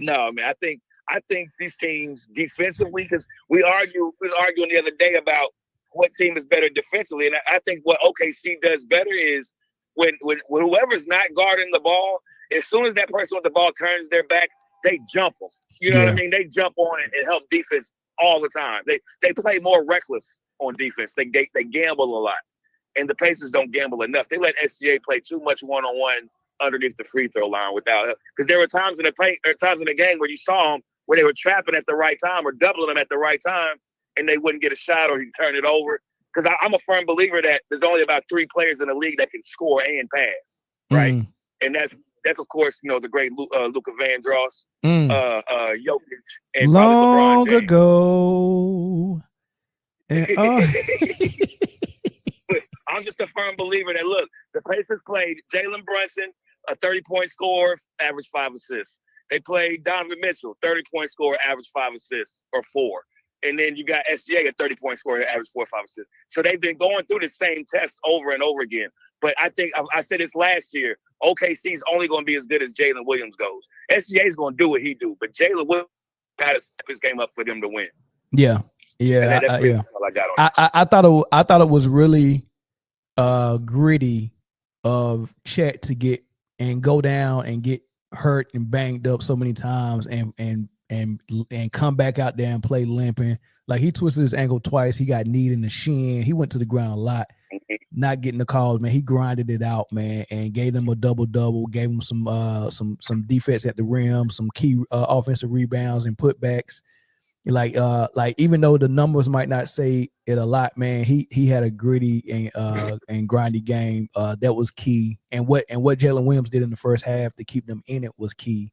no, I mean, I think I think these teams defensively, because we was arguing the other day about what team is better defensively, and I think what OKC does better is when whoever's not guarding the ball, as soon as that person with the ball turns their back, they jump them. You know what I mean? They jump on it and help defense all the time. They play more reckless on defense. They gamble a lot, and the Pacers don't gamble enough. They let SGA play too much one-on-one underneath the free throw line without help. Because there were times in the game where you saw them where they were trapping at the right time or doubling them at the right time, and they wouldn't get a shot or he'd turn it over. Because I'm a firm believer that there's only about 3 players in the league that can score and pass, right? And that's of course, the great Luka Vandross, Jokic, and long probably LeBron James. Ago. And, But I'm just a firm believer that, look, the Pacers played Jalen Brunson, a 30-point scorer, average 5 assists. They played Donovan Mitchell, 30-point scorer, average 5 assists or 4. And then you got SGA, a 30-point scorer, average 4 or 5 assists. So they've been going through the same test over and over again. But I think I said this last year, OKC is only going to be as good as Jalen Williams goes. SGA is going to do what he do, but Jalen Williams got to step his game up for them to win. Yeah. I thought it was really gritty of Chet to get and go down and get hurt and banged up so many times and come back out there and play limping. Like, he twisted his ankle twice. He got kneed in the shin. He went to the ground a lot, not getting the calls, man. He grinded it out, man, and gave them a double-double, gave them some defense at the rim, some key offensive rebounds and putbacks. Like even though the numbers might not say it a lot, man, he had a gritty and grindy game that was key. And what Jalen Williams did in the first half to keep them in it was key.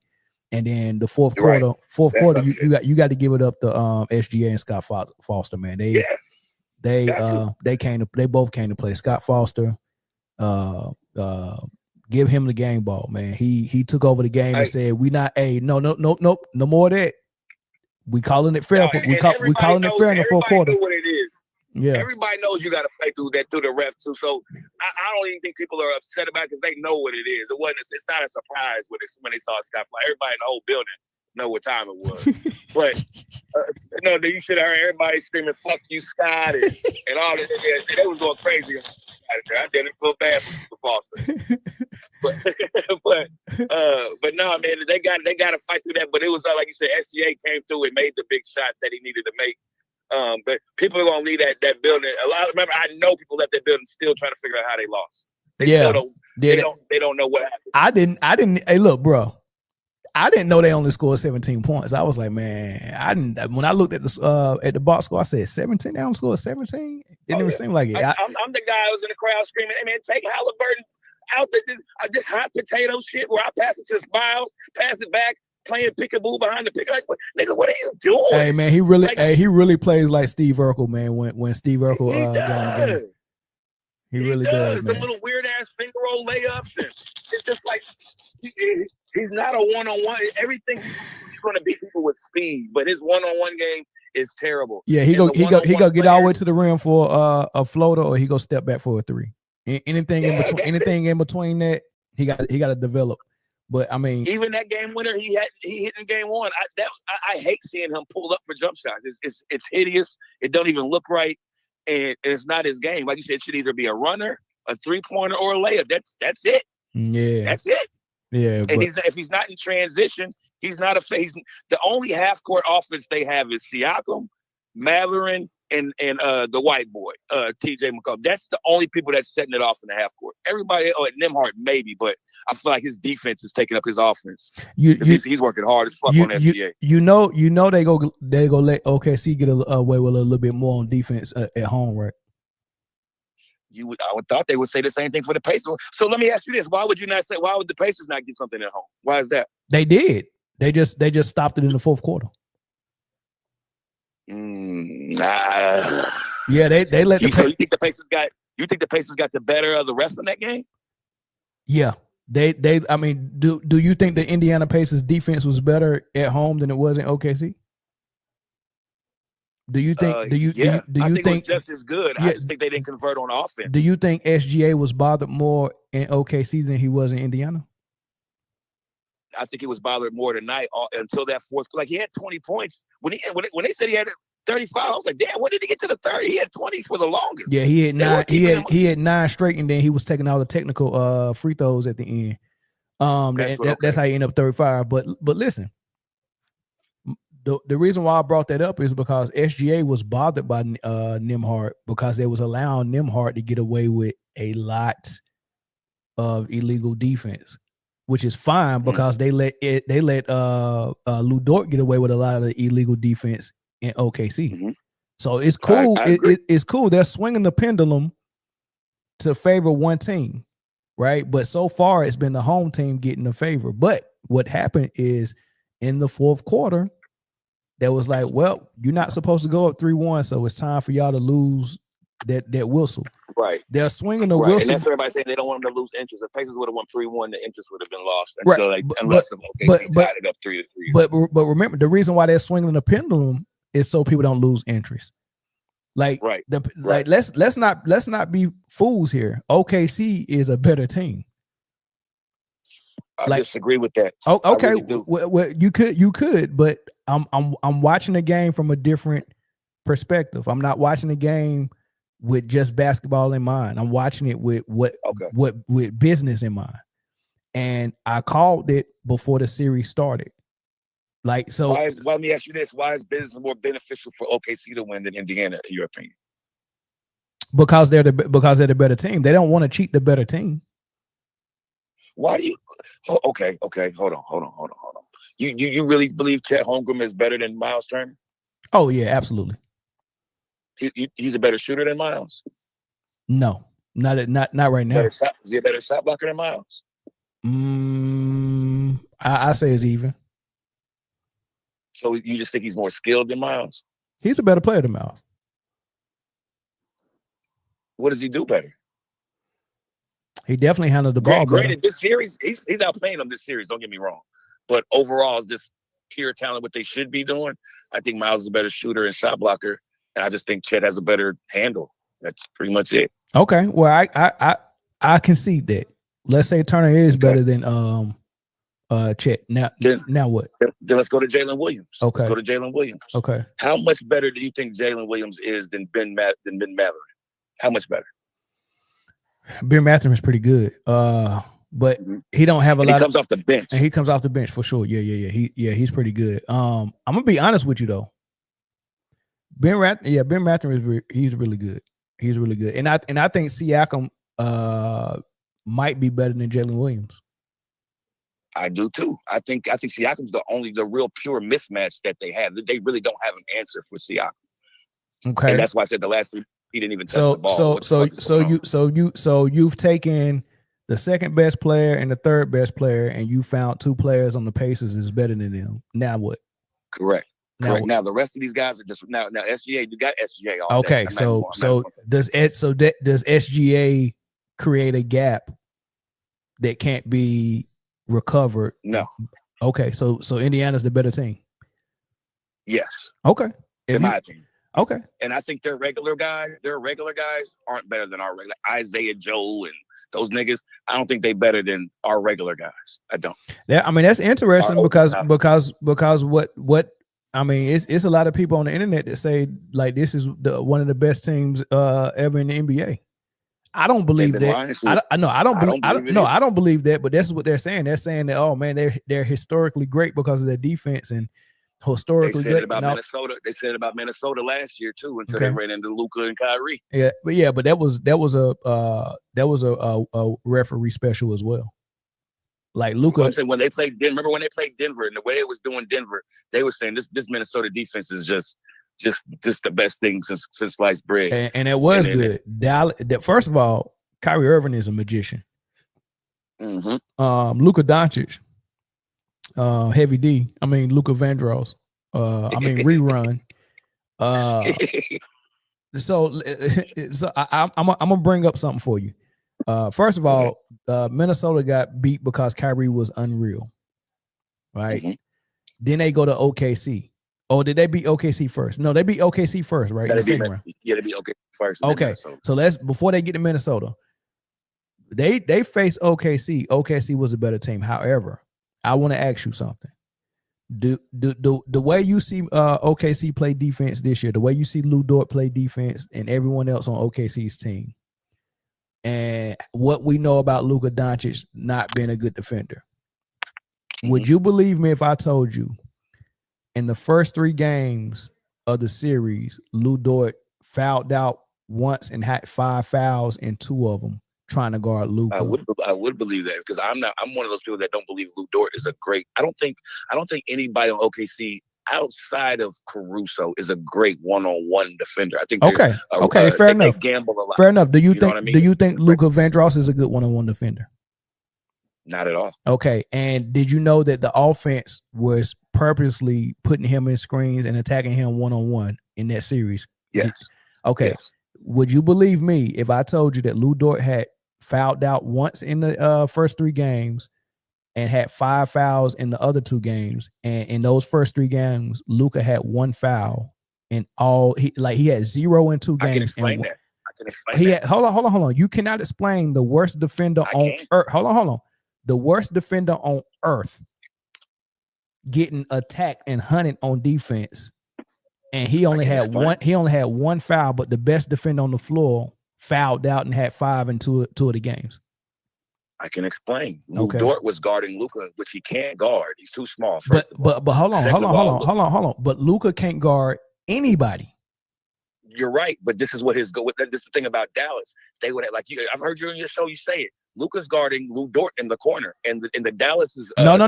And then the fourth quarter, you got to give it up to SGA and Scott Foster, man. They both came to play. Scott Foster, give him the game ball, man. He took over the game and said, no more of that. We calling it fair. We calling it fair in the fourth quarter. Know what it is. Yeah, everybody knows you got to play through the ref too. So I don't even think people are upset about it because they know what it is. It's not a surprise when they saw Scott fly. Everybody in the whole building know what time it was. But you should have heard everybody screaming "fuck you, Scott" and all this. They was going crazy. I didn't feel bad for Foster. but no, man, they got to fight through that. But it was like you said, SGA came through and made the big shots that he needed to make. But people are gonna leave that building. Remember, I know people left that building still trying to figure out how they lost. They don't know what happened. I didn't. Hey, look, bro. I didn't know they only scored 17 points. I was like, man, when I looked at the box score, I said 17. They only scored 17. It didn't even seem like it. I'm the guy who was in the crowd screaming, "Hey man, take Halliburton out this hot potato shit where I pass it to Miles, pass it back." Playing pickaboo behind the pick, like, nigga, what are you doing? Hey man, he really plays like Steve Urkel, man. When Steve Urkel got in the game, he really does. The little weird ass finger roll layups, and it's just like he's not a one-on-one. Everything he's going to beat people with speed, but his one-on-one game is terrible. Yeah, he go get all the way to the rim for a floater, or he go step back for a 3. Anything in between that, he got to develop. But I mean, even that game winner he hit in game 1. I hate seeing him pull up for jump shots. It's hideous. It don't even look right, and it's not his game. Like you said, it should either be a runner, a 3-pointer, or a layup. That's it. Yeah, that's it. Yeah, and if he's not in transition, he's not a phase. The only half court offense they have is Siakam, Mathurin, and the white boy, TJ McCollum. That's the only people that's setting it off in the half court. Everybody, Nembhard maybe, but I feel like his defense is taking up his offense. He's working hard as fuck on FBA. You know they go let OKC get away with a little bit more on defense at home, right? I would thought they would say the same thing for the Pacers. So let me ask you this: why would the Pacers not get something at home? Why is that? They did. They just stopped it in the fourth quarter. Yeah, they let So you think the Pacers got the better of the rest in that game? Yeah. I mean, do you think the Indiana Pacers defense was better at home than it was in OKC? Do you think I think it was just as good? I just think they didn't convert on offense. Do you think SGA was bothered more in OKC than he was in Indiana? I think he was bothered more tonight until that fourth. Like he had 20 points when they said he had 35. I was like, damn, when did he get to the 30? He had 20 for the longest. Yeah, he had 9. He had 9 straight, and then he was taking all the technical free throws at the end. That's how he ended up 35. But listen, the reason why I brought that up is because SGA was bothered by Nembhard because they was allowing Nembhard to get away with a lot of illegal defense, which is fine because they let Lou Dort get away with a lot of the illegal defense in OKC. Mm-hmm. So it's cool. It's cool. They're swinging the pendulum to favor one team, right? But so far it's been the home team getting the favor. But what happened is in the fourth quarter, that was like, well, you're not supposed to go up 3-1, so it's time for y'all to lose that whistle. Right. They're swinging the whistle. And that's what everybody's saying. They don't want them to lose interest. If Pacers would have won 3-1, the interest would have been lost. Until unless OKC tied it up 3-3. But remember, the reason why they're swinging the pendulum is so people don't lose interest. Like, let's not be fools here. OKC is a better team. I disagree with that. Oh, okay. Well, you could, but I'm watching the game from a different perspective. I'm not watching the game with just basketball in mind. I'm watching it with with business in mind. And I called it before the series started. Like, so let me ask you this: why is business more beneficial for OKC to win than Indiana, in your opinion? Because they're the better team. They don't want to cheat the better team. Why do you? Okay. Hold on. You really believe Chet Holmgren is better than Miles Turner? Oh yeah, absolutely. He's a better shooter than Miles. No, not right now. Is he a better shot blocker than Miles? I say it's even. So you just think he's more skilled than Miles? He's a better player than Miles. What does he do better? He definitely handled the ball better. Granted, this series, he's outplaying them this series, don't get me wrong. But overall, just pure talent, what they should be doing, I think Miles is a better shooter and shot blocker. And I just think Chet has a better handle. That's pretty much it. Okay. Well, I concede that. Let's say Turner is better than Chet. Now what? Then let's go to Jalen Williams. Okay. Let's go to Jalen Williams. Okay. How much better do you think Jalen Williams is than Ben Mathurin? How much better? Ben Mathurin is pretty good. But he don't have a lot. He comes off the bench. And he comes off the bench for sure. Yeah. He's pretty good. I'm gonna be honest with you though. Ben Mathurin he's really good. He's really good. And I think Siakam might be better than Jalen Williams. I do too. I think Siakam's the real pure mismatch that they have. They really don't have an answer for Siakam. Okay. And that's why I said the last three he didn't even touch the ball. So you've taken the second best player and the third best player, and you found two players on the Pacers is better than them. Now what? Correct. Now the rest of these guys are just now SGA. You got SGA all okay. Day. So does SGA create a gap that can't be recovered? No. Okay. So Indiana's the better team. Yes. Okay. In my opinion. Okay. And I think their regular guys aren't better than our regular Isaiah Joe and those niggas. I don't think they better than our regular guys. I don't. Yeah, I mean that's interesting because what I mean it's a lot of people on the internet that say like this is one of the best teams ever in the NBA. I don't believe that. I don't believe that, but that's what they're saying. They're saying that they're historically great because of their defense and historically they said about Minnesota. They said about Minnesota last year too until they ran into Luka and Kyrie. Yeah, but that was a referee special as well. Like Luka, I'm saying when they played Denver, remember when they played Denver and the way it was doing Denver, they were saying this Minnesota defense is just the best thing since sliced bread. And it was good. First of all, Kyrie Irving is a magician. Mm-hmm. Luka Doncic, Heavy D. I mean Luka Vandross. Rerun. So I'm gonna bring up something for you. First of all, Minnesota got beat because Kyrie was unreal, right? Mm-hmm. Then they go to OKC. Oh, did they beat OKC first? No, they beat OKC first, right? Yeah, they beat OKC first. Okay, so before they get to Minnesota, they faced OKC. OKC was a better team. However, I want to ask you something. The way you see OKC play defense this year, the way you see Lou Dort play defense and everyone else on OKC's team, and what we know about Luka Doncic not being a good defender, would you believe me if I told you in the first 3 games of the series, Lou Dort fouled out once and had 5 fouls in 2 of them trying to guard Luka? I would believe that because I'm one of those people that don't believe Lou Dort is a great. I don't think anybody on OKC outside of Caruso is a great one-on-one defender. I think fair enough. They gamble a lot. Fair enough. Do you think what I mean? Do you think Luka Vandross is a good one-on-one defender? Not at all. Okay, and did you know that the offense was purposely putting him in screens and attacking him one-on-one in that series? Yes. Okay. Yes. Would you believe me if I told you that Lou Dort had fouled out once in the first 3 games and had 5 fouls in the other 2 games, and in those first 3 games, Luka had 1 foul in all. He had 0 in 2 games. I can explain that. Hold on. You cannot explain the worst defender on earth. Hold on. The worst defender on earth getting attacked and hunted on defense, and he only had one foul, but the best defender on the floor fouled out and had 5 in 2 of the games. I can explain. Lou Dort was guarding Luka, which he can't guard. He's too small. But hold on. But Luka can't guard anybody. You're right, but this is what this is the thing about Dallas. They would have, like you. I've heard you on your show. You say it. Luka's guarding Lou Dort in the corner, and the Dallas is no.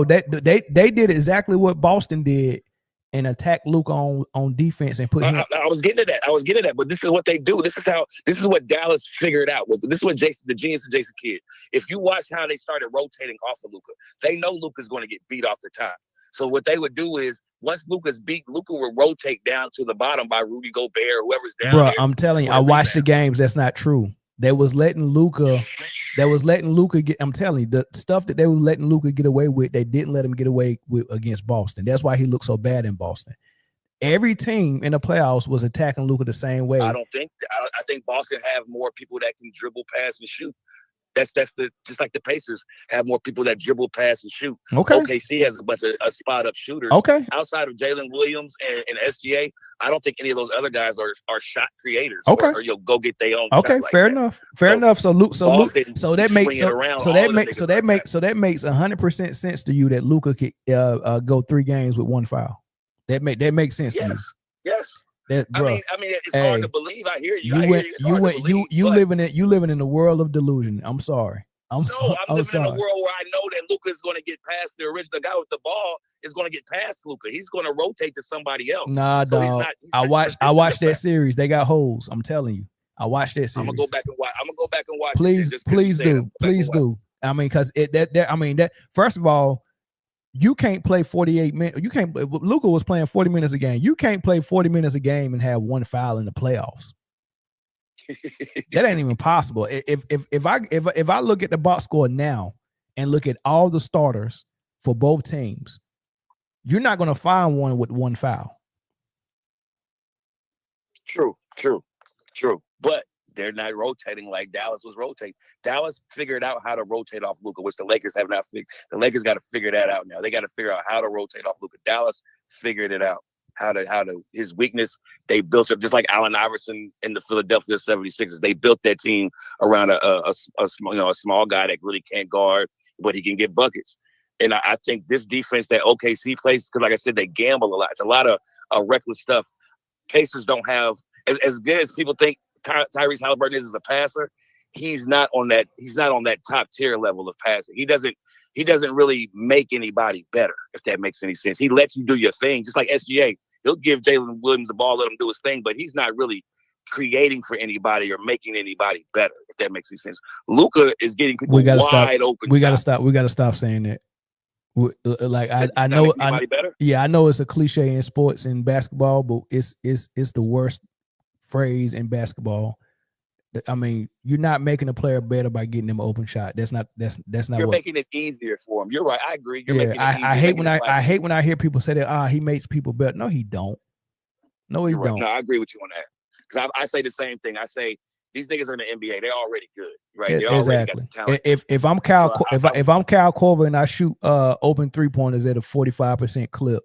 They did exactly what Boston did and attacked Luka on defense and put him. I was getting to that. But this is what they do. This is what Dallas figured out. This is what the genius of Jason Kidd. If you watch how they started rotating off of Luka, they know Luka's going to get beat off the top. So what they would do is once Luka's beat, Luka would rotate down to the bottom by Rudy Gobert, whoever's down there. I'm telling you, I watched the games. That's not true. They was letting Luka get. I'm telling you, the stuff that they were letting Luka get away with, they didn't let him get away with against Boston. That's why he looked so bad in Boston. Every team in the playoffs was attacking Luka the same way. I think Boston have more people that can dribble, pass, and shoot. That's just like the Pacers have more people that dribble, pass, and shoot. Okay. OKC has a bunch of spot up shooters. Okay. Outside of Jalen Williams and SGA, I don't think any of those other guys are shot creators. Okay. Or you'll go get their own. Okay. Fair enough. Fair enough. So that makes 100% sense to you that Luka could go 3 games with 1 foul. That makes sense to you. Yes. I mean, it's hard to believe. I hear you. You living in a world of delusion. I'm sorry. I'm sorry. I'm living in a world where I know that Luka is going to get past the original guy with the ball is going to get past Luka. He's going to rotate to somebody else. Nah, so dog. I watched that series. They got holes. I'm telling you. I watched that series. I'm gonna go back and watch. Please do. I mean, because first of all, you can't play 48 minutes. You can't. Luka was playing 40 minutes a game. You can't play 40 minutes a game and have 1 foul in the playoffs. That ain't even possible. If I look at the box score now and look at all the starters for both teams, you're not going to find one with 1 foul. True. But they're not rotating like Dallas was rotating. Dallas figured out how to rotate off Luka, which the Lakers have not figured. The Lakers got to figure that out now. They got to figure out how to rotate off Luka. Dallas figured it out. How to his weakness. They built up just like Allen Iverson in the Philadelphia 76ers. They built that team around a small guy that really can't guard, but he can get buckets. And I think this defense that OKC plays, because like I said, they gamble a lot. It's a lot of reckless stuff. Pacers don't have as good as people think Tyrese Halliburton is as a passer. He's not on that top tier level of passing. He doesn't really make anybody better, if that makes any sense. He lets you do your thing, just like SGA. He'll give Jalen Williams the ball, let him do his thing, but he's not really creating for anybody or making anybody better, if that makes any sense. Luka is getting people wide open. We gotta stop saying that. Like I know it's a cliche in sports and basketball, but it's the worst phrase in basketball. I mean, you're not making a player better by getting them an open shot. That's not. You're making it easier for him. You're right. I agree. I hate when I hear people say that. He makes people better. No, he don't. No, he don't. No, I agree with you on that. Because I say the same thing. I say These niggas are in the NBA. They're already good, right? They already Exactly. got the talent. If I'm Cal, if I'm Cal Korver and I shoot open 3-pointers at a 45% clip,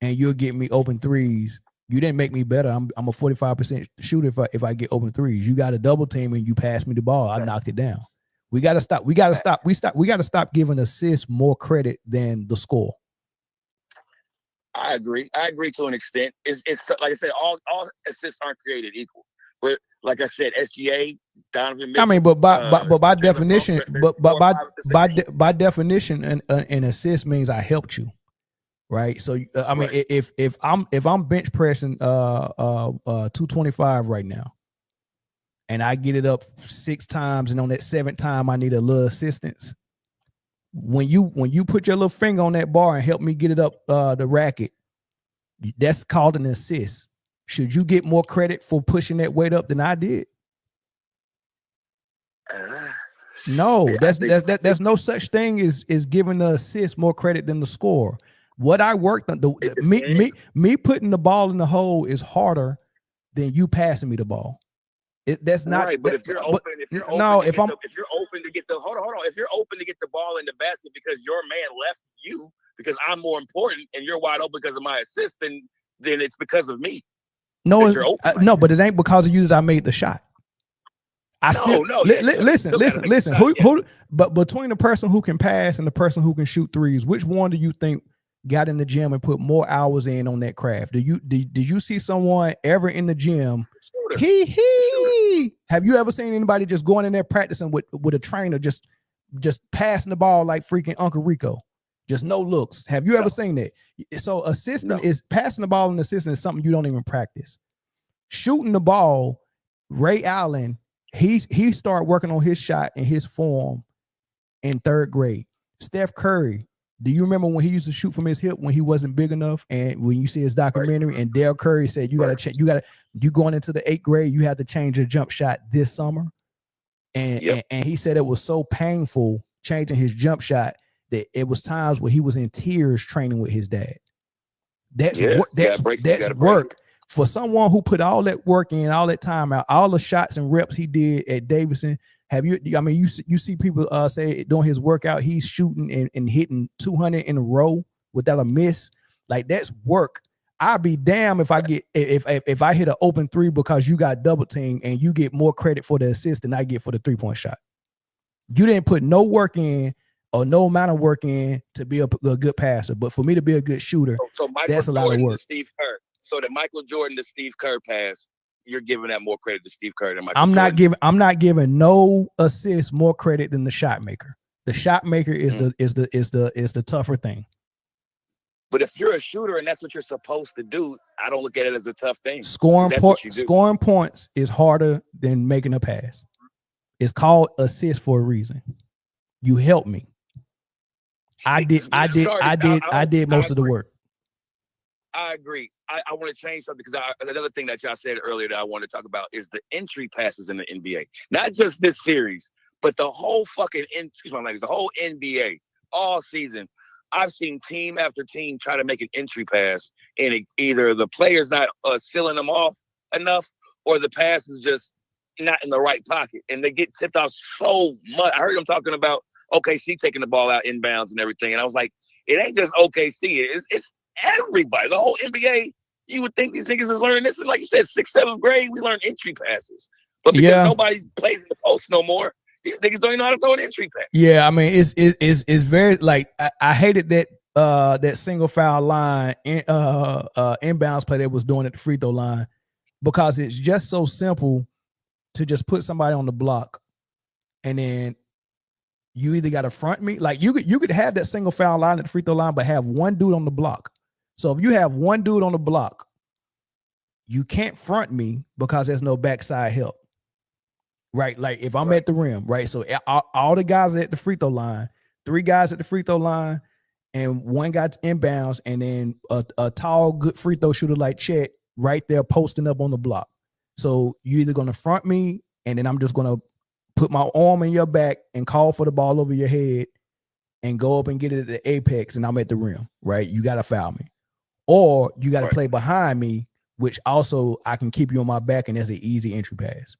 and you'll get me open threes, you didn't make me better. I'm a 45% shooter if I get open threes. You got a double team and you pass me the ball, I knocked it down. We got to stop. We got to stop giving assists more credit than the score. I agree to an extent. It's like I said, all assists aren't created equal. But like I said, SGA, Donovan Mitchell. I mean, but by definition, by definition, an assist means I helped you, right? So I mean, if I'm bench pressing 225 right now, and I get it up 6 times, and on that 7th time I need a little assistance. When you put your little finger on that bar and help me get it up the racket, that's called an assist. Should you get more credit for pushing that weight up than I did? No, there's no such thing as giving the assist more credit than the score. What I worked on, me putting the ball in the hole is harder than you passing me the ball. That's not right. But if you're open to get the ball in the basket because your man left you because I'm more important and you're wide open because of my assist, then it's because of me. No, but it ain't because of you that I made the shot. Listen. But between the person who can pass and the person who can shoot threes, which one do you think got in the gym and put more hours in on that craft? Did you see someone ever in the gym? Have you ever seen anybody just going in there practicing with a trainer, just passing the ball like freaking Uncle Rico? Just no looks. Have you ever seen that? So assisting is passing the ball, and assisting is something you don't even practice. Shooting the ball, Ray Allen, he started working on his shot and his form in 3rd grade. Steph Curry, do you remember when he used to shoot from his hip when he wasn't big enough? And when you see his documentary, and Dale Curry said you going into the 8th grade, you had to change your jump shot this summer. And he said it was so painful changing his jump shot that it was times where he was in tears training with his dad. That's work. For someone who put all that work in, all that time out, all the shots and reps he did at Davidson. You see people say during his workout, he's shooting and hitting 200 in a row without a miss. Like, that's work. I'd be damned if I hit an open 3 because you got double team and you get more credit for the assist than I get for the 3-point shot. You didn't put no work in or no amount of work in to be a good passer, but for me to be a good shooter, that's a lot of work. Steve Kerr. So the Michael Jordan to Steve Kerr pass, you're giving that more credit to Steve Kerr than Michael Jordan. I'm not giving no assist more credit than the shot maker. The shot maker is the tougher thing. But if you're a shooter and that's what you're supposed to do, I don't look at it as a tough thing. Scoring points is harder than making a pass. It's called assist for a reason. You helped me. I did most of the work. I agree. I want to change something because another thing that y'all said earlier that I want to talk about is the entry passes in the NBA. Not just this series, but the whole fucking the whole NBA all season. I've seen team after team try to make an entry pass, and either the player's not sealing them off enough, or the pass is just not in the right pocket, and they get tipped off so much. I heard them talking about OKC taking the ball out inbounds and everything, and I was like, it ain't just OKC. It's everybody. The whole NBA. You would think these niggas is learning this. Like you said, 6th, 7th grade, we learn entry passes, but because nobody plays in the post no more, these niggas don't even know how to throw an entry pass. Yeah, I mean, it's very like I hated that that single foul line inbounds play that was doing at the free throw line, because it's just so simple to just put somebody on the block, and then you either got to front me, like you could have that single foul line at the free throw line, but have one dude on the block. So if you have one dude on the block, you can't front me because there's no backside help. Right, like if I'm at the rim, right? So all the guys are at the free throw line, 3 guys at the free throw line, and 1 guy inbounds, and then a tall, good free throw shooter like Chet right there posting up on the block. So you're either going to front me, and then I'm just going to put my arm in your back and call for the ball over your head and go up and get it at the apex, and I'm at the rim, right? You got to foul me. Or you got to play behind me, which also I can keep you on my back, and there's an easy entry pass.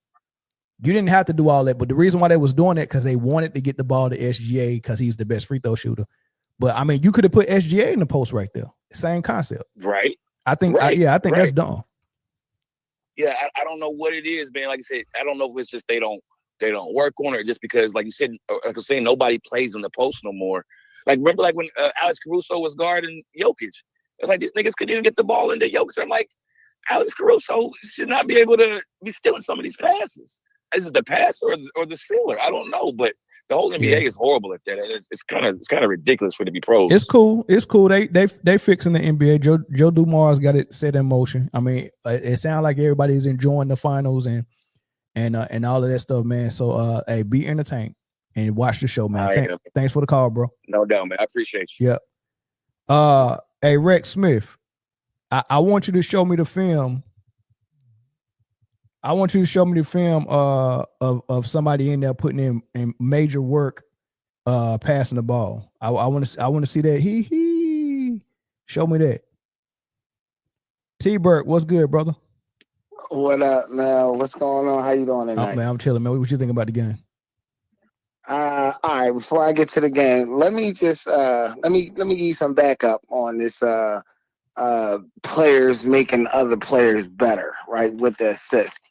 You didn't have to do all that, but the reason why they was doing that because they wanted to get the ball to SGA because he's the best free throw shooter. But I mean, you could have put SGA in the post right there. Same concept, Right. I think. Right. I think that's dumb. Yeah, I don't know what it is, man. Like I said, I don't know if it's just they don't work on it, or just because, like you said, like I'm saying, nobody plays in the post no more. Like remember, like when Alex Caruso was guarding Jokic, it's like these niggas couldn't even get the ball into Jokic. I'm like, Alex Caruso should not be able to be stealing some of these passes. Is it the pass or the sealer? I don't know, but the whole NBA is horrible at that. It's kind of ridiculous for it to be pros. It's cool. They fixing the NBA. Joe Dumars got it set in motion. I mean, it sounds like everybody's enjoying the finals and all of that stuff, man. So hey, be entertained and watch the show, man. Thanks for the call, bro. No doubt, man. I appreciate you. Yep. Hey, Rex Smith, I want you to show me the film. I want you to show me the film of somebody in there putting in major work passing the ball. I want to see that. He show me that. T-Burt, what's good, brother? What up, man? What's going on? How you doing tonight? Man, I'm chilling, man. What you think about the game? All right, before I get to the game, let me just let me give you some backup on this players making other players better, right? With the assist.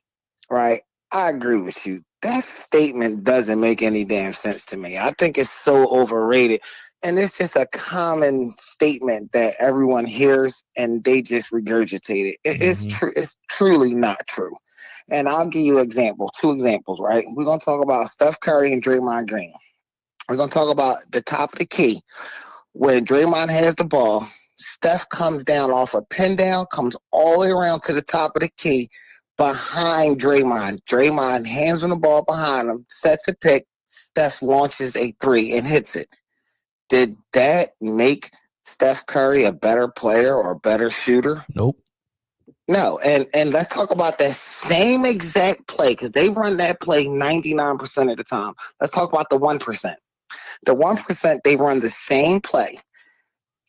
Right. I agree with you. That statement doesn't make any damn sense to me. I think it's so overrated. And it's just a common statement that everyone hears and they just regurgitate it. It's true. It's truly not true. And I'll give you two examples, right? We're going to talk about Steph Curry and Draymond Green. We're going to talk about the top of the key. When Draymond has the ball, Steph comes down off a pin down, comes all the way around to the top of the key, behind Draymond. Draymond hands on the ball behind him, sets a pick. Steph launches a three and hits it. Did that make Steph Curry a better player or a better shooter? Nope. No. And let's talk about that same exact play because they run that play 99% of the time. Let's talk about the 1%. The 1%, they run the same play.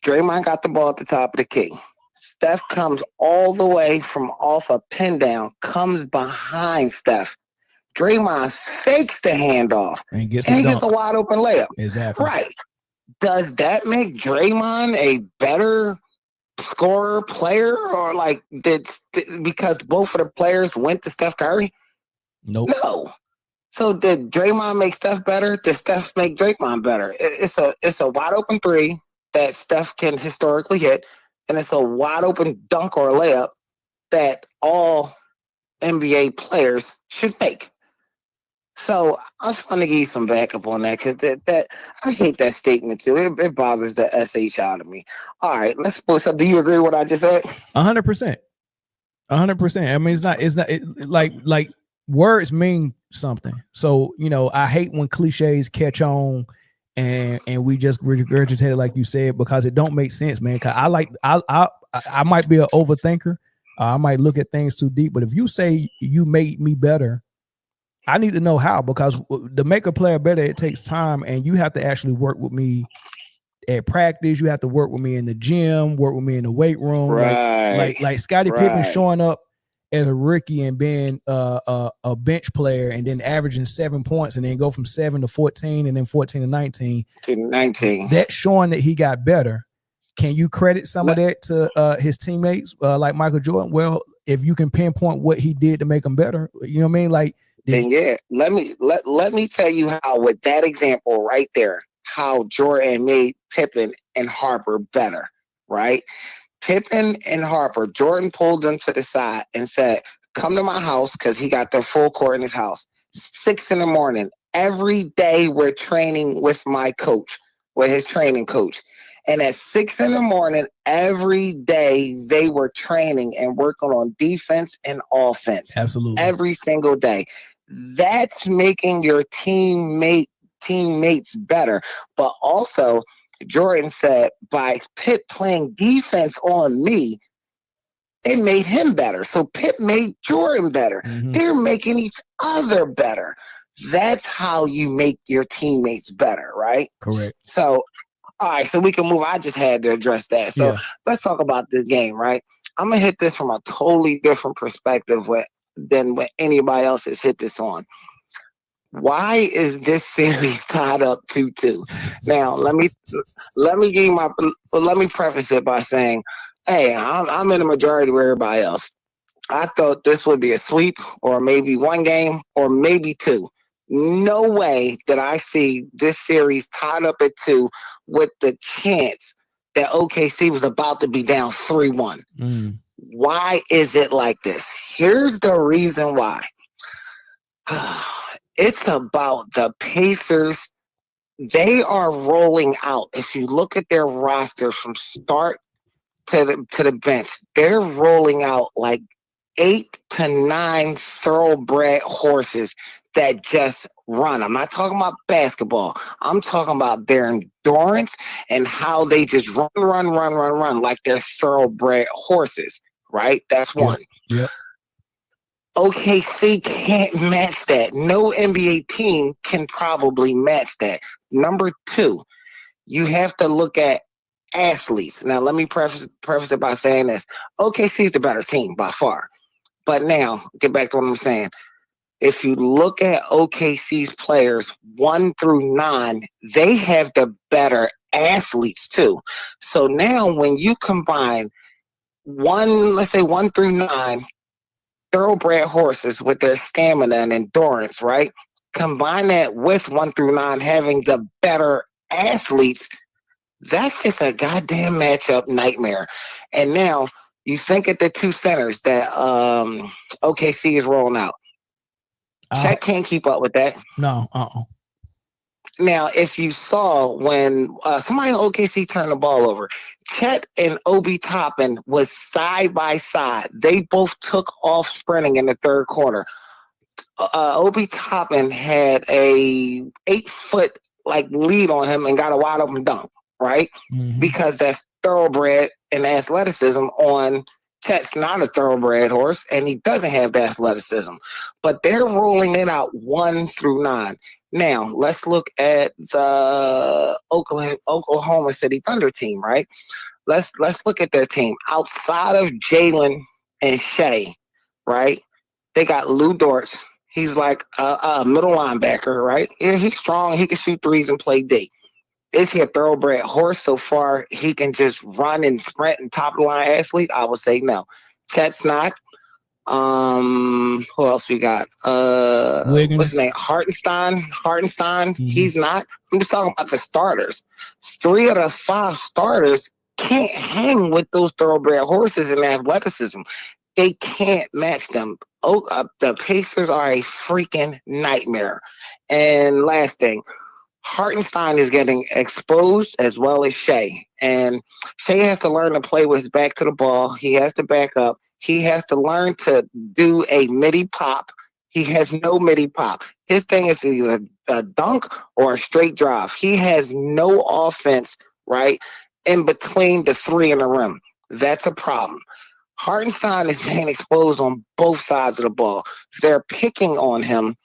Draymond got the ball at the top of the key. Steph comes all the way from off a pin down, comes behind Steph. Draymond fakes the handoff and he gets a wide open layup. Exactly. Right. Does that make Draymond a better scorer player or because both of the players went to Steph Curry? Nope. No. So did Draymond make Steph better? Did Steph make Draymond better? It's a wide open three that Steph can historically hit. And it's a wide open dunk or layup that all NBA players should make. So I just want to give you some backup on that because that I hate that statement too. It bothers the SH out of me. All right, let's push up. Do you agree with what I just said? 100%. 100%. I mean, it's not like words mean something. So I hate when cliches catch on. And we just regurgitate it like you said because it don't make sense, man. Cause I might be an overthinker. I might look at things too deep. But if you say you made me better, I need to know how because to make a player better, it takes time, and you have to actually work with me at practice. You have to work with me in the gym, work with me in the weight room. Right. Like Scottie Pippen showing up as a rookie and being a bench player and then averaging 7 points and then go from 7 to 14 and then 14 to 19. That's showing that he got better. Can you credit some of that to his teammates like Michael Jordan? Well, if you can pinpoint what he did to make him better, you know what I mean? Like, let me tell you how with that example right there, how Jordan made Pippen and Harper better, right? Pippen and Harper, Jordan pulled them to the side and said, come to my house because he got the full court in his house. 6 a.m. Every day we're training with my coach, with his training coach. And at 6 a.m, every day they were training and working on defense and offense. Absolutely. Every single day. That's making your teammates better. But also, Jordan said, by Pitt playing defense on me, it made him better. So Pitt made Jordan better. Mm-hmm. They're making each other better. That's how you make your teammates better, right? Correct. So, all right, so we can move. I just had to address that. So let's talk about this game, right? I'm going to hit this from a totally different perspective than what anybody else has hit this on. Why is this series tied up 2-2? Now, let me give you let me preface it by saying, hey, I'm in the majority of everybody else. I thought this would be a sweep, or maybe one game, or maybe two. No way that I see this series tied up at 2 with the chance that OKC was about to be down 3-1. Why is it like this? Here's the reason why. It's about the Pacers. They are rolling out. If you look at their roster from start to the bench, they're rolling out like 8 to 9 thoroughbred horses that just run. I'm not talking about basketball. I'm talking about their endurance and how they just run like they're thoroughbred horses, right? That's one. Yep. OKC can't match that. No NBA team can probably match that. Number 2, you have to look at athletes. Now, let me preface it by saying this. OKC is the better team by far. But now, get back to what I'm saying. If you look at OKC's players 1 through 9, they have the better athletes too. So now when you combine let's say 1 through 9, thoroughbred horses with their stamina and endurance, right? Combine that with 1 through 9 having the better athletes, that's just a goddamn matchup nightmare. And now you think at the 2 centers that OKC is rolling out. Chet can't keep up with that. No. Now, if you saw when somebody in OKC turned the ball over, Chet and Obi Toppin was side by side. They both took off sprinting in the third quarter. Obi Toppin had a 8-foot lead on him and got a wide open dunk, right? Mm-hmm. Because that's thoroughbred and athleticism on Chet's not a thoroughbred horse, and he doesn't have the athleticism. But they're rolling it out 1 through 9. Now, let's look at the Oklahoma City Thunder team, right? Let's look at their team. Outside of Jalen and Shea, right? They got Lou Dortz. He's like a middle linebacker, right? Yeah, he's strong. He can shoot threes and play D. Is he a thoroughbred horse so far he can just run and sprint and top of the line athlete? I would say no. Chet's not. Who else we got? Wiggins. What's his name? Hartenstein. Mm-hmm. He's not. I'm just talking about the starters. 3 of the 5 starters can't hang with those thoroughbred horses in athleticism. They can't match them. The Pacers are a freaking nightmare. And last thing, Hartenstein is getting exposed as well as Shea. And Shea has to learn to play with his back to the ball. He has to back up. He has to learn to do a midi pop. He has no midi pop. His thing is either a dunk or a straight drive. He has no offense, right, in between the 3 and the rim. That's a problem. Hartenstein is being exposed on both sides of the ball. They're picking on him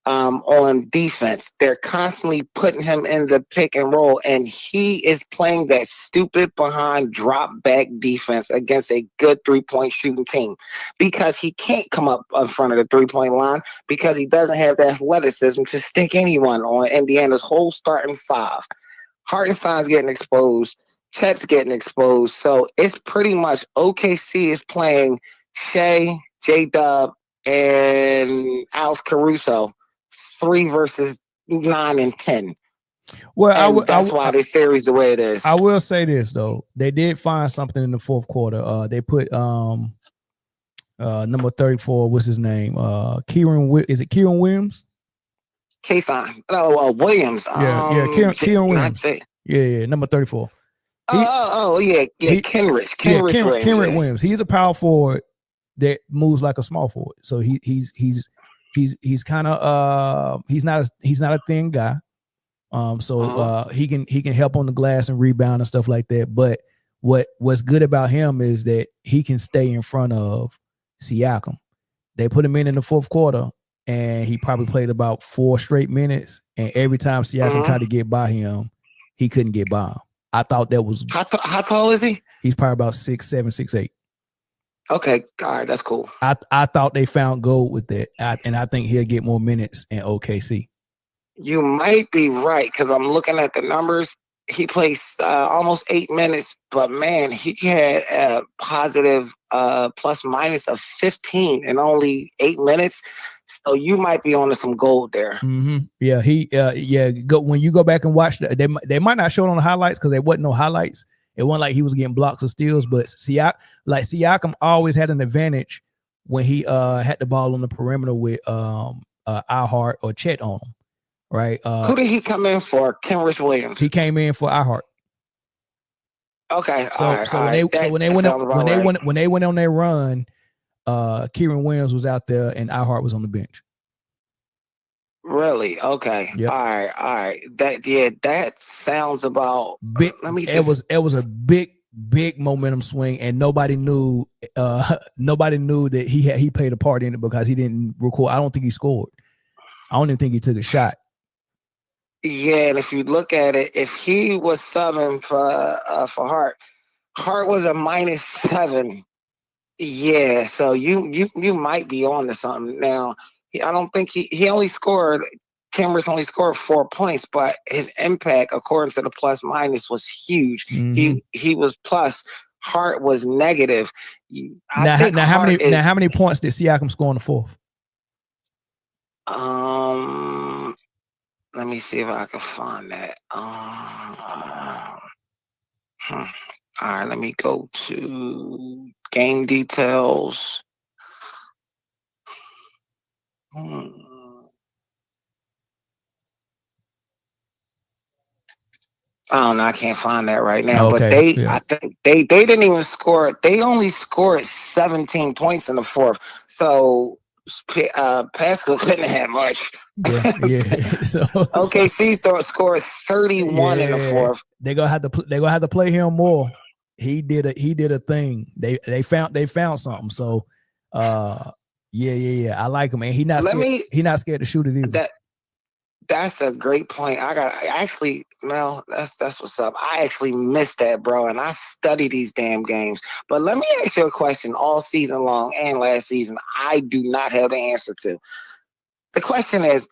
on defense. They're constantly putting him in the pick and roll, and he is playing that stupid behind drop back defense against a good 3-point shooting team because he can't come up in front of the 3-point line because he doesn't have the athleticism to stick anyone on Indiana's whole starting 5. Hartenstein's getting exposed. Chet's getting exposed. So it's pretty much OKC is playing Shea, J-Dub, and Alex Caruso 3 versus 9 and 10. Well, that's why this series the way it is. I will say this though, they did find something in the fourth quarter. They put number 34. What's his name? Is it Kieran Williams? Kason. No, Williams. Kieran Williams. Yeah, number 34. Kenrich. Kenrich Williams. He's a power forward that moves like a small forward. So he's kind of he's not a thin guy. He can help on the glass and rebound and stuff like that. But what's good about him is that he can stay in front of Siakam. They put him in the fourth quarter, and he probably played about 4 straight minutes. And every time Siakam tried to get by him, he couldn't get by him. I thought that was how tall is he? He's probably about 6'7", 6'8". Okay, all right, that's cool. I thought they found gold with that, and I think he'll get more minutes in OKC. You might be right because I'm looking at the numbers. He plays almost 8 minutes, but man, he had a positive plus minus of 15 in only 8 minutes. So you might be onto some gold there. Mm-hmm. Yeah, go when you go back and watch they might not show it on the highlights because there wasn't no highlights. It wasn't like he was getting blocks or steals, but Siakam always had an advantage when he had the ball on the perimeter with iHeart or Chet on him. Right. Who did he come in for? Kenrich Williams. He came in for iHeart. Okay. So when they went on their run, Kieran Williams was out there and iHeart was on the bench. Really? Okay. Yep. All right. That sounds about big. It was a big momentum swing, and nobody knew that he played a part in it because he didn't record. I don't think he scored. I don't even think he took a shot. Yeah, and if you look at it, if he was subbing for Hart was a -7. Yeah, so you might be on to something now. I don't think he only scored. Kenrich only scored 4 points, but his impact, according to the plus minus, was huge. Mm-hmm. He was plus. Hart was negative. How many points did Siakam score in the fourth? Let me see if I can find that. All right, let me go to game details. Oh no, I can't find that right now. Okay, but I think they didn't even score. They only scored 17 points in the fourth. So Pascal couldn't have much. Yeah. So OKC scored 31 in the fourth. They're gonna have to play him more. He did a thing. They found something. So yeah. I like him, and he not scared to shoot it either. That's a great point. Mel, that's what's up. I actually missed that, bro, and I study these damn games. But let me ask you a question all season long and last season I do not have the answer to. The question is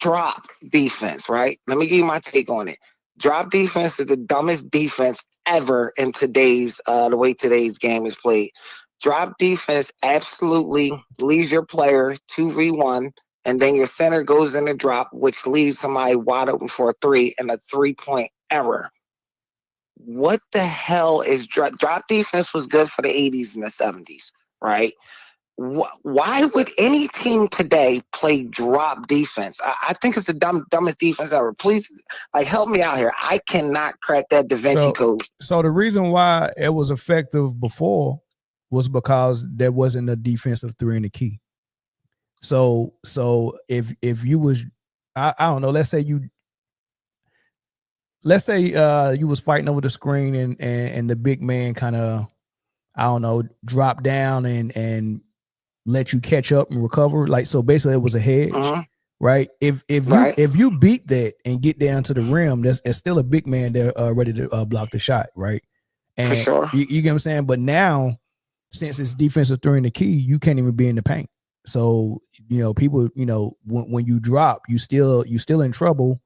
drop defense, right? Let me give you my take on it. Drop defense is the dumbest defense ever in today's the way today's game is played. Drop defense absolutely leaves your player 2v1, and then your center goes in the drop, which leaves somebody wide open for a 3 and a 3-point error. What the hell is drop defense? Was good for the 80s and the 70s, right? Why would any team today play drop defense? I think it's the dumbest defense ever. Please, help me out here. I cannot crack that Da Vinci code. So the reason why it was effective before was because there wasn't a defensive 3 in the key. So if you was, I don't know, let's say you was fighting over the screen and the big man kind of, I don't know, drop down and let you catch up and recover. So basically it was a hedge, right? If you beat that and get down to the rim, there's still a big man there ready to block the shot, right? And for sure. You get what I'm saying? But now, since it's defensive 3 in the key, you can't even be in the paint. So, people, when you drop, you still in trouble.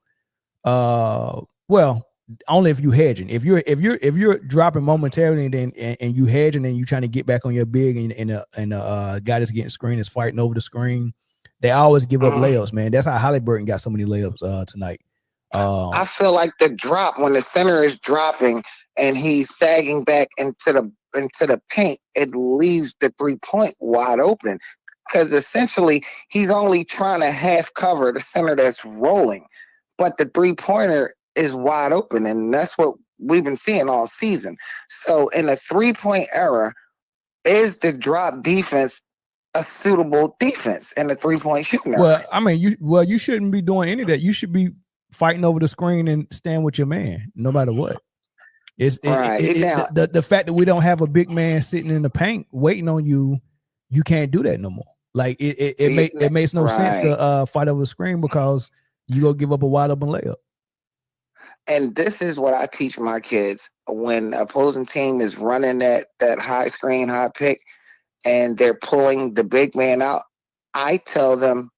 Well, only if you hedging. If you're dropping momentarily and you hedging and you trying to get back on your big and a guy that's getting screen is fighting over the screen, they always give up layups, man. That's how Halliburton got so many layups tonight. I feel like the drop, when the center is dropping and he's sagging back into the paint, it leaves the 3-point wide open. Because essentially, he's only trying to half cover the center that's rolling. But the 3-pointer is wide open, and that's what we've been seeing all season. So in a 3-point era, is the drop defense a suitable defense in a 3-point shooting era? Well, I mean, you shouldn't be doing any of that. You should be fighting over the screen and stand with your man, no matter what. The fact that we don't have a big man sitting in the paint waiting on you, you can't do that no more. It makes no sense to fight over the screen because you go give up a wide open layup. And this is what I teach my kids when opposing team is running that high screen, high pick, and they're pulling the big man out. I tell them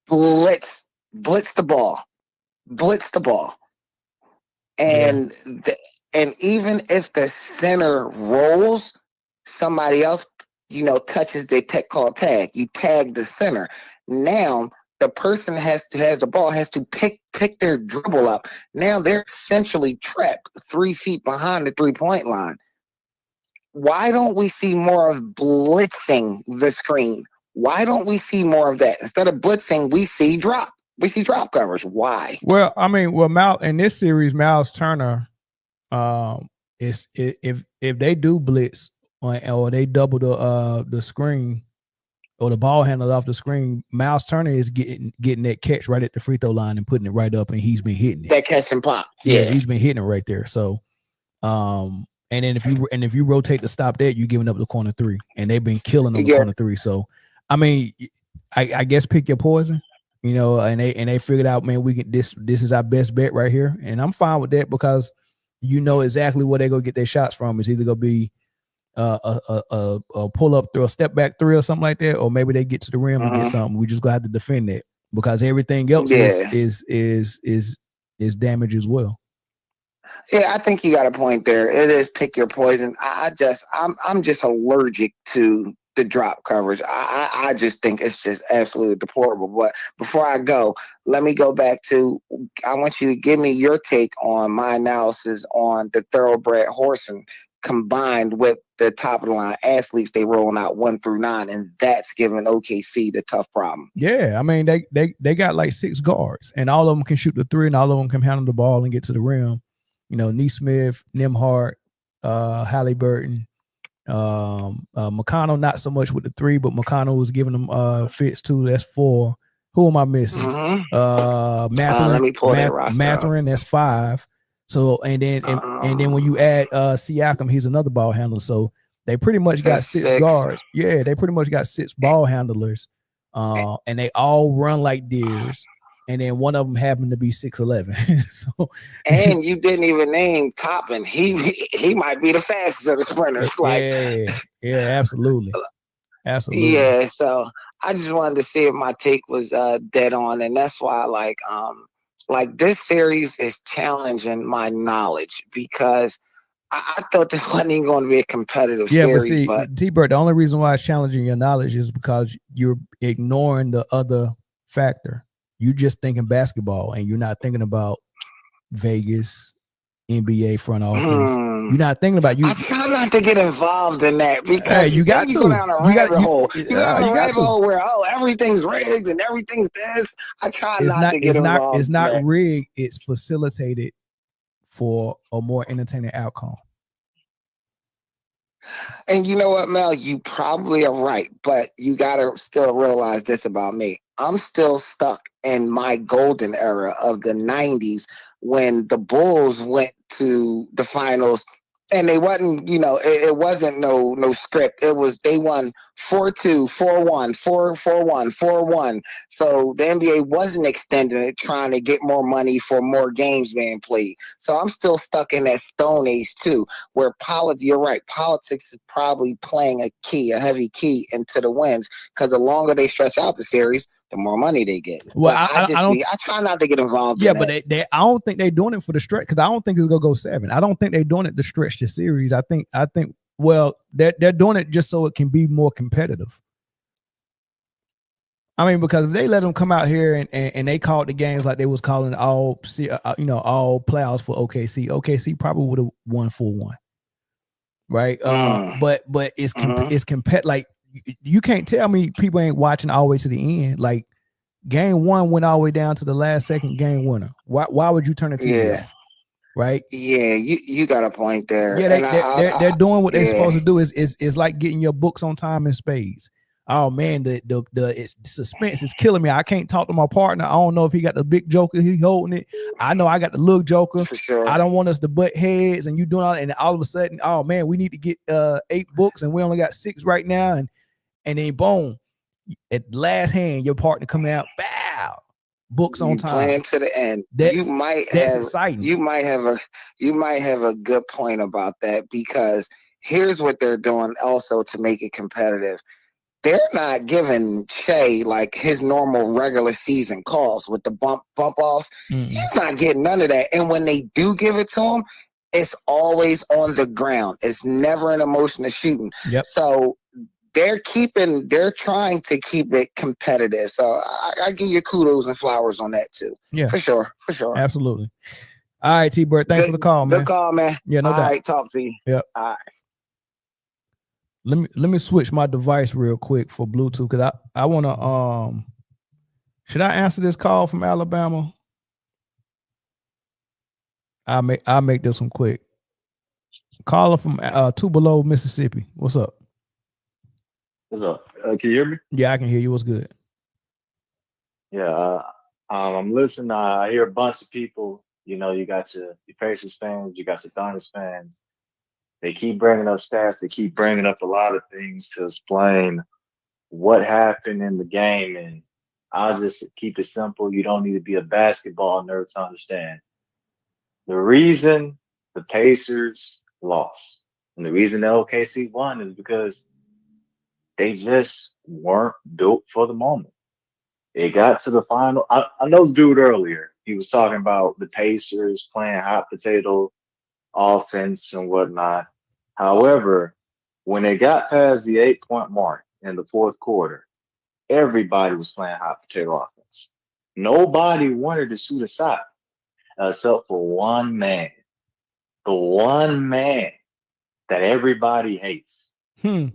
blitz the ball. blitz the ball. And and even if the center rolls, somebody else, touches the called tag. You tag the center. Now the person has the ball has to pick their dribble up. Now they're essentially trapped 3 feet behind the 3-point line. Why don't we see more of blitzing the screen? Why don't we see more of that? Instead of blitzing, we see drop. We see drop covers. Why? Well, I mean, in this series, Miles Turner, is if they do blitz or they double the screen or the ball handler off the screen, Miles Turner is getting that catch right at the free throw line and putting it right up, and he's been hitting it. That catch and pop. Yeah, he's been hitting it right there. So, and then if you rotate to stop that, you're giving up the corner three, and they've been killing on the corner three. So, I mean, I guess pick your poison. And they figured out, man, we can this is our best bet right here, and I'm fine with that because exactly where they're gonna get their shots from. It's either gonna be a pull up through a step back three or something like that, or maybe they get to the rim and get something. We just gonna have to defend that because everything else is damage as well. Yeah, I think you got a point there. It is pick your poison. I'm just allergic to the drop coverage. I just think it's just absolutely deplorable. But before I go, let me go back to, I want you to give me your take on my analysis on the thoroughbred horsing combined with the top of the line athletes they rolling out 1 through 9, and that's giving OKC the tough problem. Yeah, I mean they got like 6 guards, and all of them can shoot the three, and all of them can handle the ball and get to the rim. Neesmith, Nembhard, Halliburton, McConnell not so much with the 3, but McConnell was giving them fits too. That's 4. Who am I missing? Mathurin. Let me pull that roster Mathurin, that's 5. So and then when you add Siakam, he's another ball handler. So they pretty much got 6 guards. Yeah, they pretty much got 6 ball handlers. And they all run like deers. And then one of them happened to be 6'11". So, and you didn't even name Toppin. He might be the fastest of the sprinters. Yeah, absolutely. Yeah, so I just wanted to see if my take was dead on, and that's why like this series is challenging my knowledge because I thought this wasn't even going to be a competitive series. But T-Bird, the only reason why it's challenging your knowledge is because you're ignoring the other factor. You're just thinking basketball, and you're not thinking about Vegas, NBA front office. You're not thinking about you. I try not to get involved in that because you got to go down a rabbit hole. You go down a rabbit hole where everything's rigged and everything's this. I try not to get involved. It's not rigged. It's facilitated for a more entertaining outcome. And you know what, Mel? You probably are right, but you got to still realize this about me. I'm still stuck in my golden era of the 90s when the Bulls went to the finals and they wasn't, it wasn't no script. It was, they won 4-2, 4-1, 4-4-1, 4-1. So the NBA wasn't extending it, trying to get more money for more games being played. So I'm still stuck in that Stone Age too, where you're right, politics is probably playing a heavy key into the wins, because the longer they stretch out the series, the more money they get. Well, I try not to get involved. Yeah, but I don't think they're doing it for the stretch, because I don't think it's gonna go 7. I don't think they're doing it to stretch the series. I think well, they're doing it just so it can be more competitive. I mean, because if they let them come out here and they called the games like they was calling all playoffs for OKC, OKC probably would have won 4-1, right? But it's like, you can't tell me people ain't watching all the way to the end. Like, game 1 went all the way down to the last second game winner. Why would you turn the TV off? Right? Yeah, you got a point there. Yeah, they're doing what they're supposed to do. Is like getting your books on time in spades. Oh man, the suspense is killing me. I can't talk to my partner. I don't know if he got the big joker, he holding it. I know I got the little joker. For sure. I don't want us to butt heads, and you doing all, and all of a sudden, oh man, we need to get 8 books, and we only got 6 right now, and then boom, at last hand, your partner coming out, bow, books on time, playing to the end. That's exciting. You might have a good point about that, because here's what they're doing also to make it competitive. they're not giving Shea like his normal regular season calls with the bump offs. He's not getting none of that. And when they do give it to him, it's always on the ground. It's never in a motion of shooting. Yep. So they're trying to keep it competitive. So I give you kudos and flowers on that too. Yeah, for sure. Absolutely. All right, T-Bird. Thanks for the call, man. Good call, man. Yeah, no doubt. All right, talk to you. Yep. All right. Let me switch my device real quick for Bluetooth because I want to should I answer this call from Alabama? I'll make this one quick. Caller from Tupelo, Mississippi. What's up? What's up? Can you hear me? Yeah, I can hear you. What's good? Yeah, I'm listening. I hear a bunch of people. You know, you got your Pacers fans, you got your Thunder fans. They keep bringing up stats. They keep bringing up a lot of things to explain what happened in the game. And I'll just keep it simple. You don't need to be a basketball nerd to understand. The reason the Pacers lost and the reason the OKC won is because they just weren't built for the moment. It got to the final. I know this dude earlier. He was talking about the Pacers playing hot potato offense and whatnot. However, when they got past the 8-point mark in the fourth quarter, everybody was playing hot potato offense. Nobody wanted to shoot a shot except for one man. The one man that everybody hates. SGA.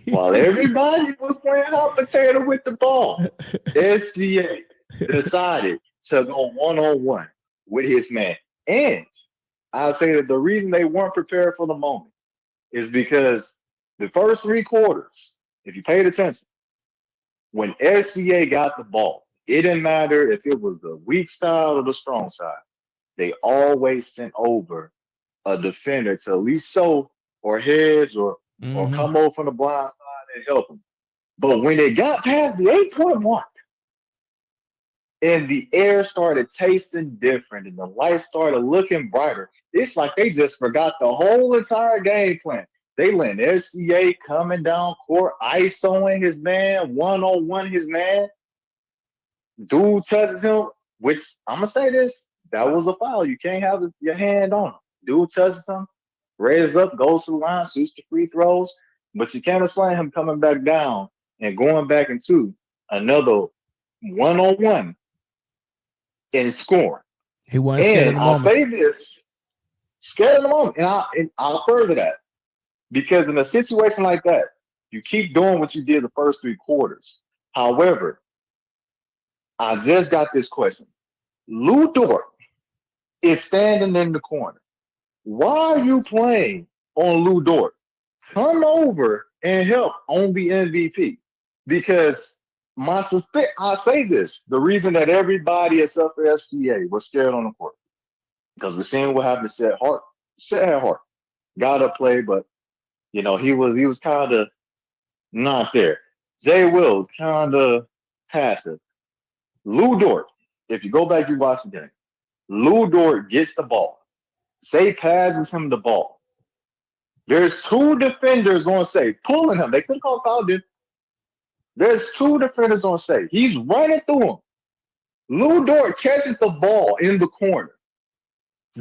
While everybody was playing hot potato with the ball, SGA decided to go one-on-one with his man. And I'll say that the reason they weren't prepared for the moment is because the first 3 quarters, if you paid attention, when SGA got the ball, it didn't matter if it was the weak side or the strong side. They always sent over a defender to at least show or hedge or come over from the blind side and help them. But when they got past the 8-point mark and the air started tasting different and the lights started looking brighter, it's like they just forgot the whole entire game plan. They let SCA coming down court, ISOing his man, one-on-one his man. Dude touches him, which I'm going to say this, that was a foul. You can't have your hand on him. Dude touches him, raises up, goes to the line, shoots the free throws, but you can't explain him coming back down and going back into another one-on-one and scoring. He wasn't scared in the moment. I'll say this, scared in the moment, and I'll further that. Because in a situation like that, you keep doing what you did the first 3 quarters. However, I just got this question. Lou Dort is standing in the corner. Why are you playing on Lou Dort? Come over and help on the MVP. Because I'll say this, the reason that everybody except for SGA was scared on the court. Because we're seeing what happened to Chet Hart. Got to play, but you know, he was kind of not there. Jay Will, kind of passive. Lou Dort, if you go back, you watch the game. Lou Dort gets the ball. Say passes him the ball. There's 2 defenders on say, pulling him. They couldn't call foul, dude. There's 2 defenders on say. He's running through him. Lou Dort catches the ball in the corner.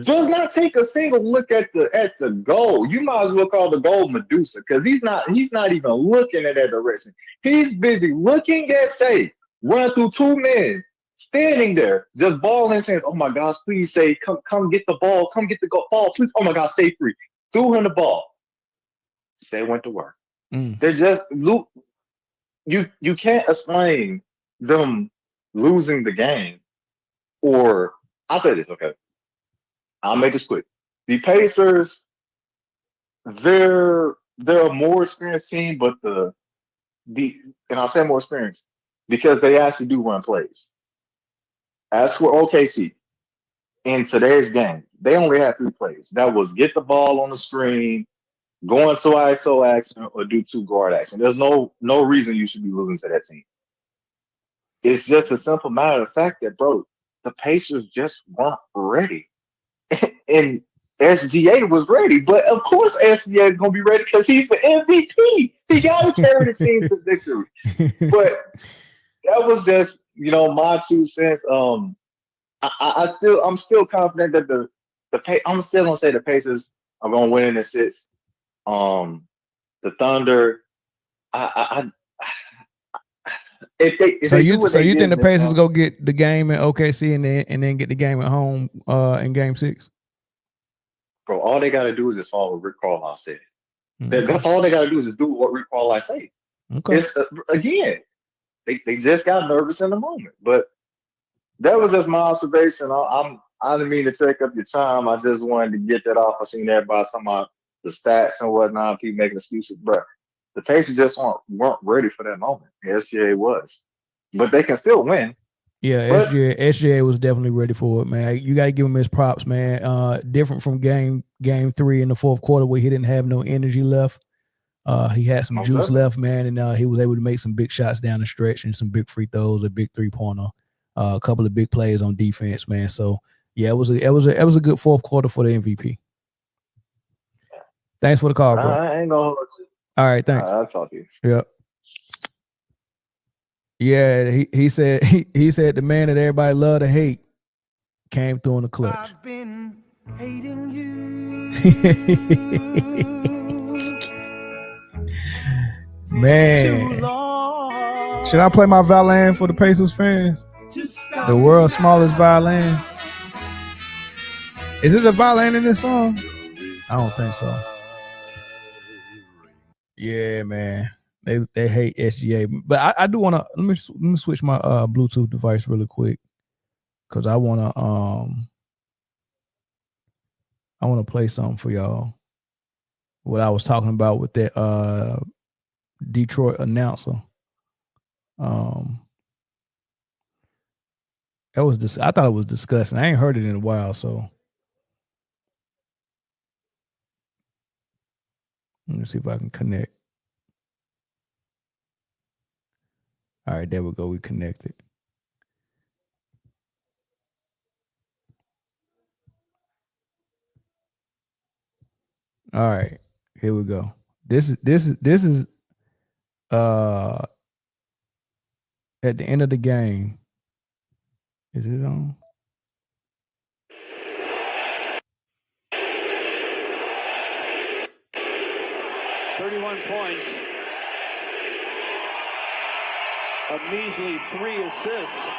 Does not take a single look at the goal. You might as well call the goal Medusa because he's not even looking at that direction. He's busy looking at say, run through 2 men, standing there, just balling, saying, "Oh my gosh, please say, come get the ball, come get the ball, please. Oh my gosh, stay free." Threw him the ball. They went to work. They're just you can't explain them losing the game, or I'll say this, okay. I'll make this quick. The Pacers, they're a more experienced team, but and I'll say more experienced because they actually do run plays. As for OKC, in today's game, they only had 3 plays. That was get the ball on the screen, go into ISO action, or do 2 guard action. There's no reason you should be losing to that team. It's just a simple matter of fact that, bro, the Pacers just weren't ready. And SGA was ready, but of course SGA is gonna be ready because he's the MVP. He got to carry the team to victory. But that was just my 2 cents. I'm still confident that I'm still gonna say the Pacers are gonna win in the 6. The Thunder, if you think the Pacers go get the game in OKC and then get the game at home in Game 6? Bro, all they gotta do is just follow what Rick Carlisle said. Okay. That's all they gotta do is just do what Rick Carlisle said. Okay. It's again, they just got nervous in the moment, but that was just my observation. I didn't mean to take up your time. I just wanted to get that off. I seen everybody talking about the stats and whatnot, people making excuses, but the Pacers just weren't ready for that moment. The SGA was, but they can still win. Yeah, SGA was definitely ready for it, man. You got to give him his props, man. Different from game 3 in the fourth quarter where he didn't have no energy left. He had some juice left, man, and he was able to make some big shots down the stretch and some big free throws, a big 3-pointer, a couple of big plays on defense, man. So yeah, it was a good fourth quarter for the MVP. Thanks for the call, bro. I ain't gonna. All right, thanks. I'll talk to you. Yep. Yeah, he said he said the man that everybody love to hate came through in the clutch. I've been hating you. Man, should I play my violin for the Pacers fans? The world's smallest violin. Is it a violin in this song? I don't think so. Yeah, man. They hate SGA, but I do want to let me switch my Bluetooth device really quick because I want to play something for y'all. What I was talking about with that Detroit announcer. That was I thought it was disgusting. I ain't heard it in a while, so let me see if I can connect. All right, there we go. We connected. All right, here we go. This is at the end of the game. Is it on? Points, a measly 3 assists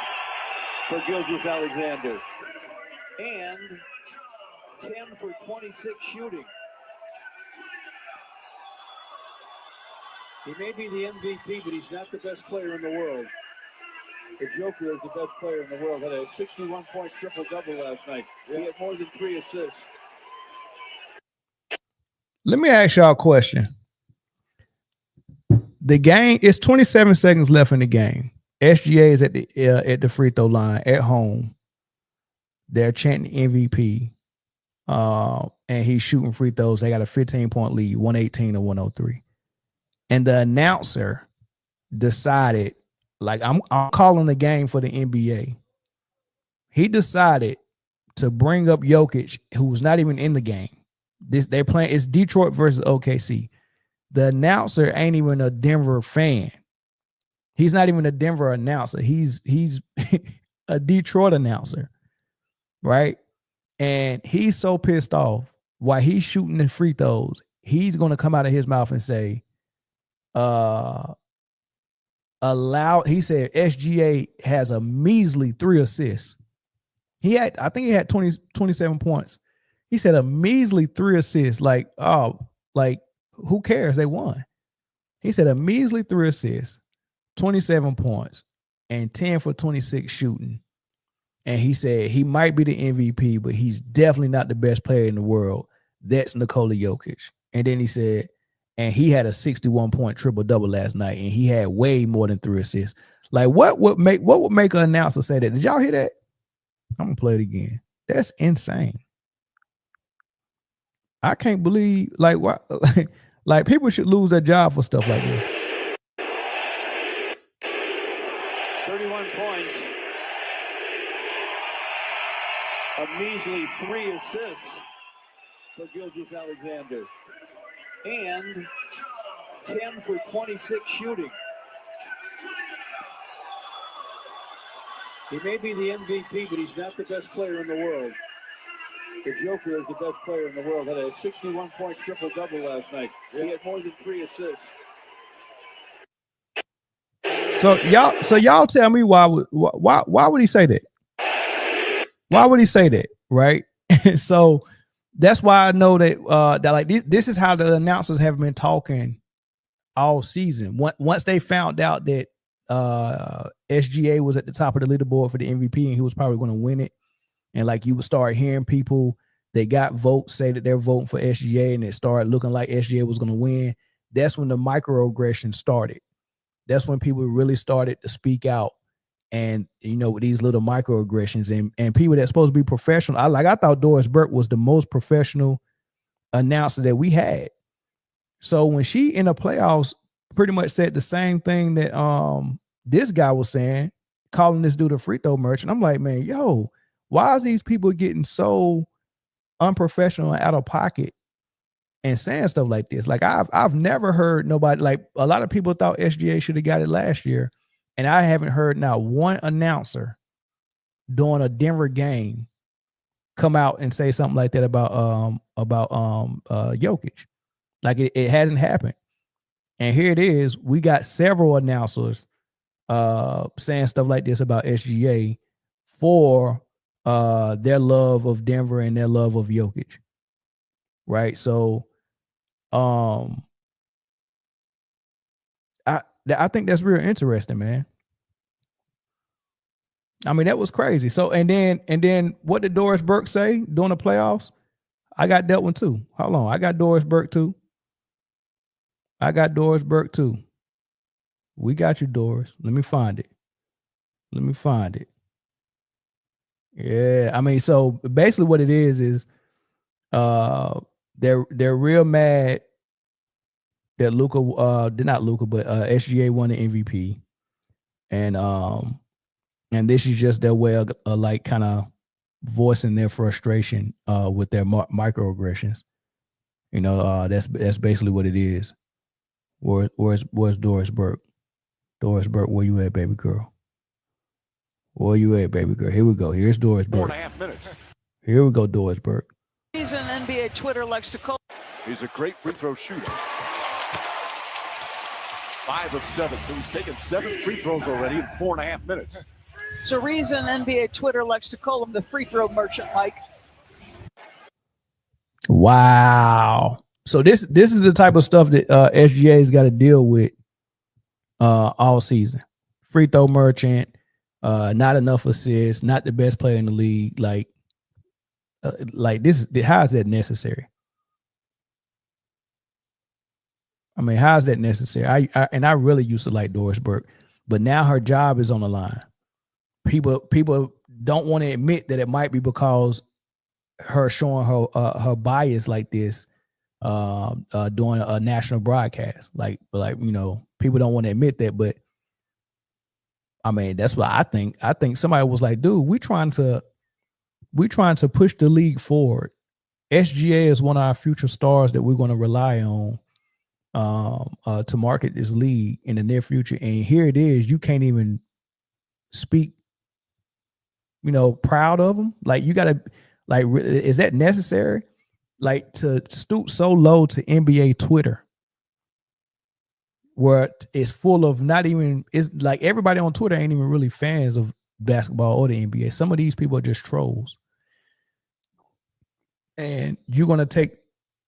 for Gilgeous-Alexander, and 10 for 26 shooting. He may be the MVP, but he's not the best player in the world. The Joker is the best player in the world. Had a 61-point triple-double last night. He had more than 3 assists. Let me ask y'all a question. The game is 27 seconds left in the game. SGA is at the free throw line at home. They're chanting MVP, and he's shooting free throws. They got a 15-point lead, 118 to 103. And the announcer decided, like, I'm calling the game for the NBA. He decided to bring up Jokic, who was not even in the game. They're playing. It's Detroit versus OKC. The announcer ain't even a Denver fan. He's not even a Denver announcer. He's a Detroit announcer, right? And he's so pissed off while he's shooting the free throws, he's going to come out of his mouth and say, he said SGA has a measly 3 assists. I think he had 27 points. He said a measly 3 assists. Like, who cares? They won. He said a measly 3 assists, 27 points, and 10 for 26 shooting. And he said he might be the MVP, but he's definitely not the best player in the world. That's Nikola Jokic. And then he said, and he had a 61-point triple-double last night, and he had way more than 3 assists. Like, what would make an announcer say that? Did y'all hear that? I'm gonna play it again. That's insane. I can't believe, like, what? Like, people should lose their job for stuff like this. 31 points, a measly 3 assists for Gilgeous-Alexander. And 10 for 26 shooting. He may be the MVP, but he's not the best player in the world. The Joker is the best player in the world. Had a 61-point triple-double last night. He had more than 3 assists. So y'all tell me why would he say that? Why would he say that? Right? So that's why I know that that like this is how the announcers have been talking all season. Once they found out that SGA was at the top of the leaderboard for the MVP and he was probably going to win it, and like you would start hearing people that got votes say that they're voting for SGA, and it started looking like SGA was going to win. That's when the microaggression started. That's when people really started to speak out, and with these little microaggressions and people that's supposed to be professional. I thought Doris Burke was the most professional announcer that we had. So when she in the playoffs pretty much said the same thing that this guy was saying, calling this dude a free throw merchant, I'm like, man, yo, why is these people getting so unprofessional and out of pocket and saying stuff like this? Like I've never heard nobody, like a lot of people thought SGA should have got it last year, and I haven't heard not one announcer during a Denver game come out and say something like that about Jokic. Like it hasn't happened. And here it is. We got several announcers saying stuff like this about SGA for their love of Denver and their love of Jokic. Right. So I think that's real interesting, man. I mean, that was crazy. So and then what did Doris Burke say during the playoffs? I got that one too. Hold on. I got Doris Burke too. We got you, Doris. Let me find it. Yeah. I mean, so basically what it is they're real mad that SGA won the MVP. And this is just their way of like kind of voicing their frustration with their microaggressions. That's basically what it is. Where's Doris Burke? Doris Burke, where you at, baby girl? Where you at, baby girl? Here we go. Here's Doris Burke. 4.5 minutes. Here we go, Doris Burke. He's an NBA Twitter likes to call. He's a great free throw shooter. 5 of 7, so he's taken 7 free throws already in 4.5 minutes. It's a reason NBA Twitter likes to call him the free throw merchant, Mike. Wow. So this is the type of stuff that SGA's got to deal with all season. Free throw merchant, not enough assists, not the best player in the league. Like this, how is that necessary? I mean, how is that necessary? I really used to like Doris Burke, but now her job is on the line. People don't want to admit that it might be because her showing her bias like this during a national broadcast. Like people don't want to admit that, but I mean, that's what I think. I think somebody was like, dude, we trying to push the league forward. SGA is one of our future stars that we're going to rely on to market this league in the near future. And here it is. You can't even speak, proud of them. Like you got to, like, is that necessary? Like to stoop so low to NBA Twitter, where it's full of it's like everybody on Twitter ain't even really fans of basketball or the NBA. Some of these people are just trolls. And you're going to take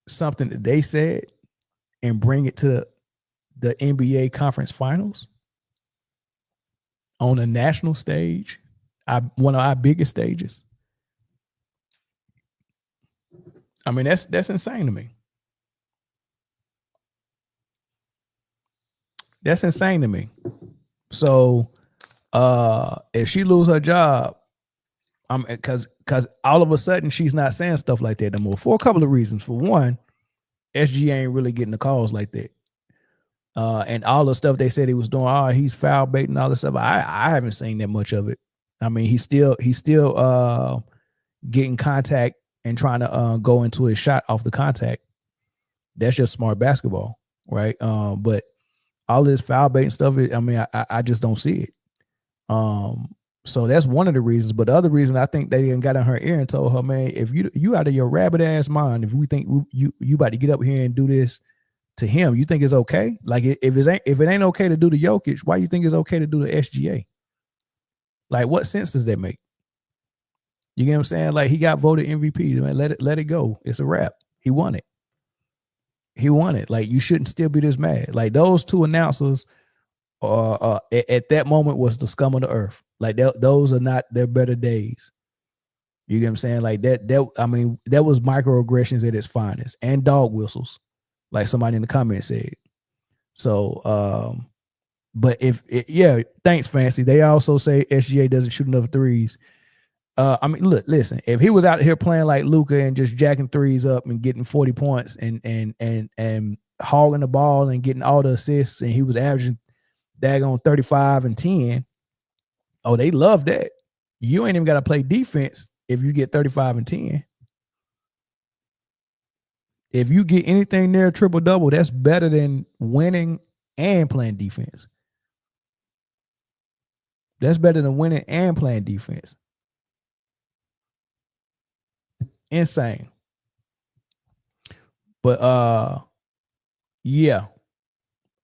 something that they said and bring it to the NBA conference finals on a national stage, one of our biggest stages. I mean, that's insane to me. That's insane to me. So if she lose her job, because all of a sudden she's not saying stuff like that no more for a couple of reasons. For one, SG ain't really getting the calls like that. And all the stuff they said he was doing, he's foul baiting, all this stuff. I haven't seen that much of it. I mean, he's still getting contact and trying to go into his shot off the contact. That's just smart basketball, right? But all this foul bait and stuff, I just don't see it. So that's one of the reasons. But the other reason, I think they got in her ear and told her, man, if you out of your rabbit ass mind, if we think you about to get up here and do this to him, you think it's okay? Like if it ain't okay to do the Jokic, why you think it's okay to do the SGA? Like, what sense does that make? You get what I'm saying? Like, he got voted MVP. Man, let it go. It's a wrap. He won it. Like, you shouldn't still be this mad. Like, those two announcers at that moment was the scum of the earth. Like, those are not their better days. You get what I'm saying? Like, that was microaggressions at its finest, and dog whistles, like somebody in the comments said. So, but thanks, Fancy. They also say SGA doesn't shoot enough threes. Listen, if he was out here playing like Luka and just jacking threes up and getting 40 points and hogging the ball and getting all the assists, and he was averaging daggone 35 and 10, oh, they love that. You ain't even got to play defense if you get 35 and 10. If you get anything near triple-double, that's better than winning and playing defense. That's better than winning and playing defense. Insane. But yeah.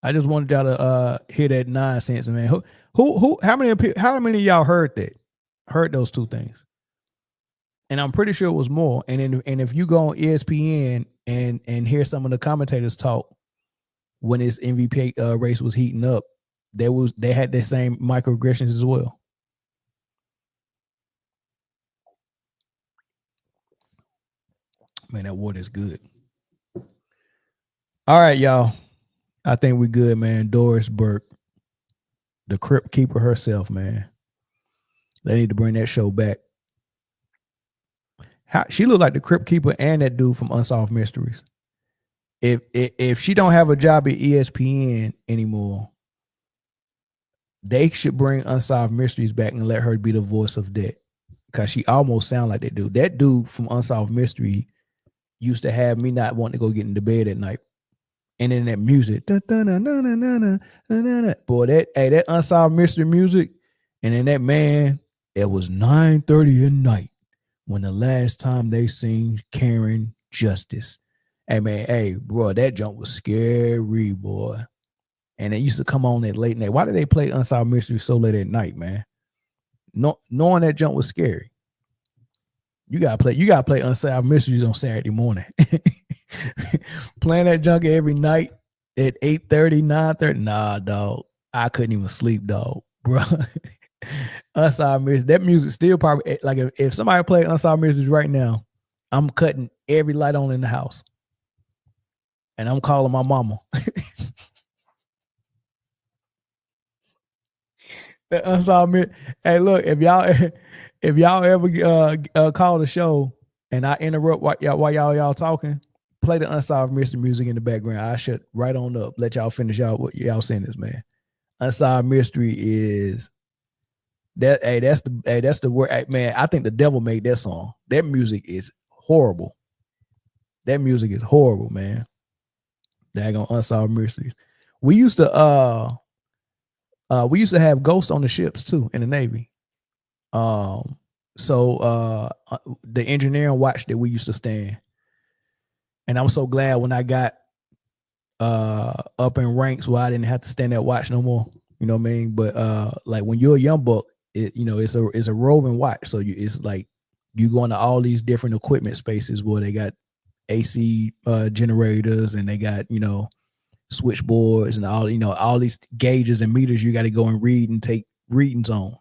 I just wanted y'all to hear that nonsense, man. How many of y'all heard those two things? And I'm pretty sure it was more. And if you go on ESPN and hear some of the commentators talk when this MVP race was heating up, they had the same microaggressions as well. Man, that water is good. All right, y'all. I think we good, man. Doris Burke, the crypt keeper herself, man. They need to bring that show back. She looked like the crypt keeper and that dude from Unsolved Mysteries. If she don't have a job at ESPN anymore, they should bring Unsolved Mysteries back and let her be the voice of that, because she almost sound like that dude. That dude from Unsolved Mystery used to have me not wanting to go get into bed at night. And then that music, boy, that Unsolved Mystery music, and then that man, it was 9:30 at night when the last time they seen Karen Justice. Hey man, bro, that junk was scary, boy. And it used to come on at late night. Why did they play Unsolved Mystery so late at night, man? Knowing that junk was scary. You gotta play Unsolved Mysteries on Saturday morning. Playing that junk every night at 8:30, 9:30. Nah, dog. I couldn't even sleep, dog, bro. Unsolved Mysteries. That music still probably, like, if somebody play Unsolved Mysteries right now, I'm cutting every light on in the house. And I'm calling my mama. That Unsolved Mysteries. Hey, look, if y'all ever call the show and I interrupt while y'all talking, play the Unsolved Mystery music in the background. I shut right on up. Let y'all finish what y'all saying this, man. Unsolved Mystery is that. Hey, that's the word. Hey, man, I think the devil made that song. That music is horrible. That music is horrible, man. Daggone Unsolved Mysteries. We used to have ghosts on the ships too in the Navy. So the engineering watch that we used to stand, and I'm so glad when I got up in ranks where I didn't have to stand that watch no more. You know what I mean? But like when you're a young buck, it's a roving watch. So it's like you go into all these different equipment spaces where they got AC generators and they got switchboards and all these gauges and meters you got to go and read and take readings on.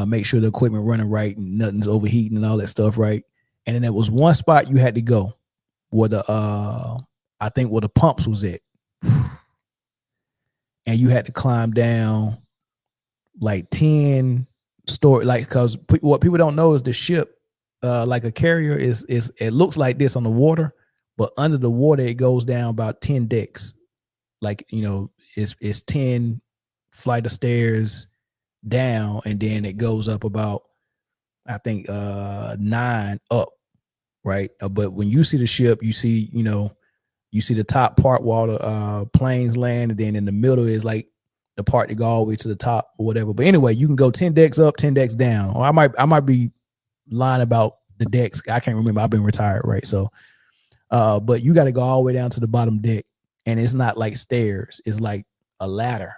Make sure the equipment running right and nothing's overheating and all that stuff, right? And then there was one spot you had to go where I think where the pumps was at. And you had to climb down like 10 story, like, because what people don't know is the ship, like a carrier is it looks like this on the water, but under the water it goes down about 10 decks. Like, it's 10 flight of stairs down, and then it goes up about, I think, 9 up. right? But when you see the ship, you see, you see the top part while the planes land, and then in the middle is like the part that go all the way to the top or whatever. But anyway, you can go 10 decks up, 10 decks down. Or I might be lying about the decks. I can't remember. I've been retired, right? So, but you got to go all the way down to the bottom deck, and it's not like stairs. It's like a ladder.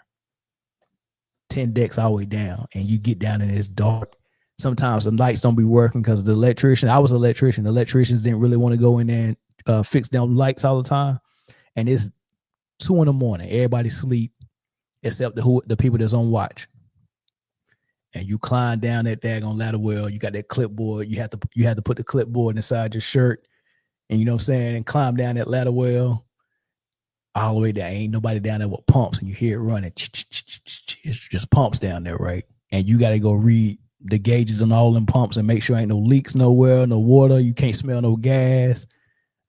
10 decks all the way down, and you get down and it's dark. Sometimes the lights don't be working because the electrician. I was an electrician. The electricians didn't really want to go in there and fix them lights all the time. And it's 2 a.m. Everybody sleep except the people that's on watch. And you climb down that daggone ladder well. You got that clipboard. You have to put the clipboard inside your shirt, and you know what I'm saying, and climb down that ladder well. All the way down. Ain't nobody down there with pumps, and you hear it running. It's just pumps down there, right? And you got to go read the gauges on all them pumps and make sure ain't no leaks nowhere, no water. You can't smell no gas.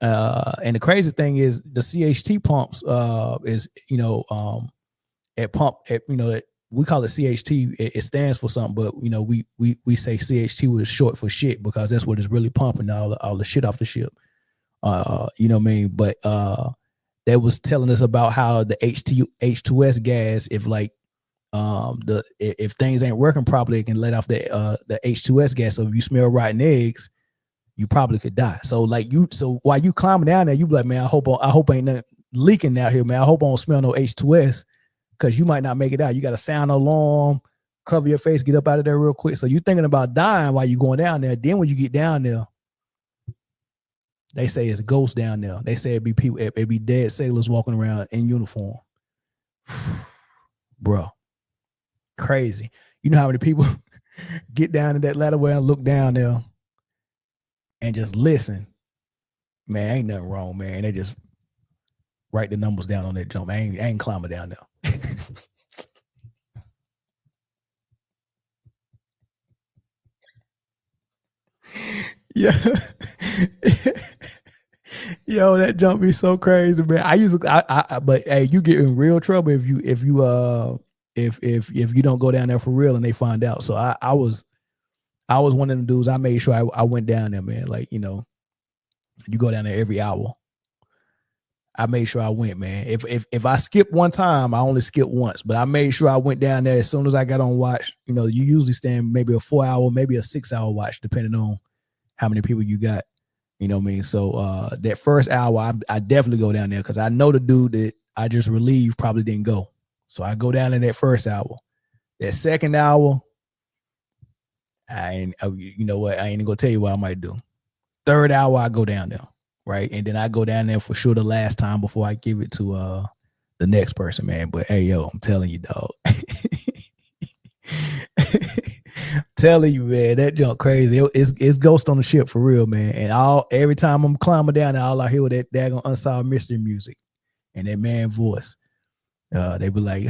And the crazy thing is the CHT pumps is, at pump, we call it CHT. It stands for something, but we say CHT was short for shit because that's what is really pumping all the shit off the ship. You know what I mean? But they was telling us about how the H2S gas, if things ain't working properly, it can let off the H2S gas. So if you smell rotten eggs, you probably could die. So while you climbing down there, you be like, man, I hope ain't nothing leaking out here, man. I hope I don't smell no H2S, because you might not make it out. You got to sound an alarm, cover your face, get up out of there real quick. So you thinking about dying while you going down there. Then when you get down there, they say it's ghosts down there. They say it'd be dead sailors walking around in uniform. Bro, crazy. You know how many people get down to that ladder well and look down there and just listen? Man, ain't nothing wrong, man. They just write the numbers down on that jump. I ain't climbing down there. Yeah. Yo, that jump be so crazy, man. But hey, you get in real trouble if you don't go down there for real and they find out. So I was one of them dudes. I made sure I went down there, man. Like, you go down there every hour. I made sure I went, man. If I skip one time, I only skip once, but I made sure I went down there as soon as I got on watch. You usually stand maybe a 4-hour, maybe a 6-hour watch, depending on how many people you got. You know what I mean? So that first hour, I definitely go down there because I know the dude that I just relieved probably didn't go. So I go down in that first hour. That second hour, you know what? I ain't gonna tell you what I might do. Third hour, I go down there, right? And then I go down there for sure the last time before I give it to the next person, man. But hey, yo, I'm telling you, dog. Telling you, man, that junk crazy. It's ghost on the ship for real, man. And every time I'm climbing down there, all I hear with that daggone unsolved mystery music and that man voice. They be like,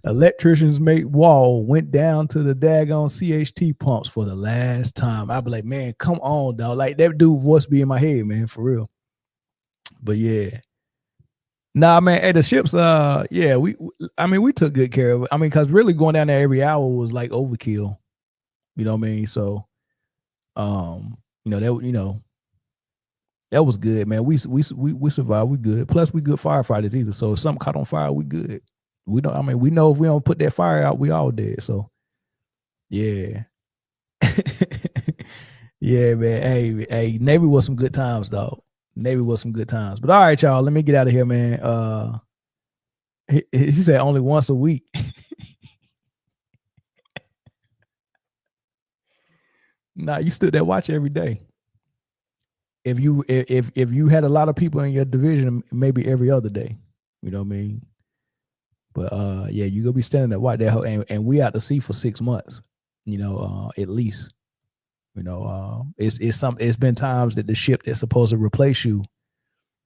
electricians make wall went down to the daggone CHT pumps for the last time. I be like, man, come on, dog. Like that dude voice be in my head, man, for real. But yeah. Nah, man, at the ships, we took good care of it. I mean, because really going down there every hour was like overkill. You know what I mean? So, that was good, man. We survived. We good. Plus, we good firefighters either. So if something caught on fire, we good. We know if we don't put that fire out, we all dead. So, yeah. Yeah, man. Hey, Navy was some good times, dog. Navy was some good times. But all right, y'all, let me get out of here, man. He said only once a week. Nah, you stood there watch every day. If you had a lot of people in your division, maybe every other day. You know what I mean? But yeah, you gonna be standing there watch that whole, and we out to sea for 6 months, at least. It's been times that the ship that's supposed to replace you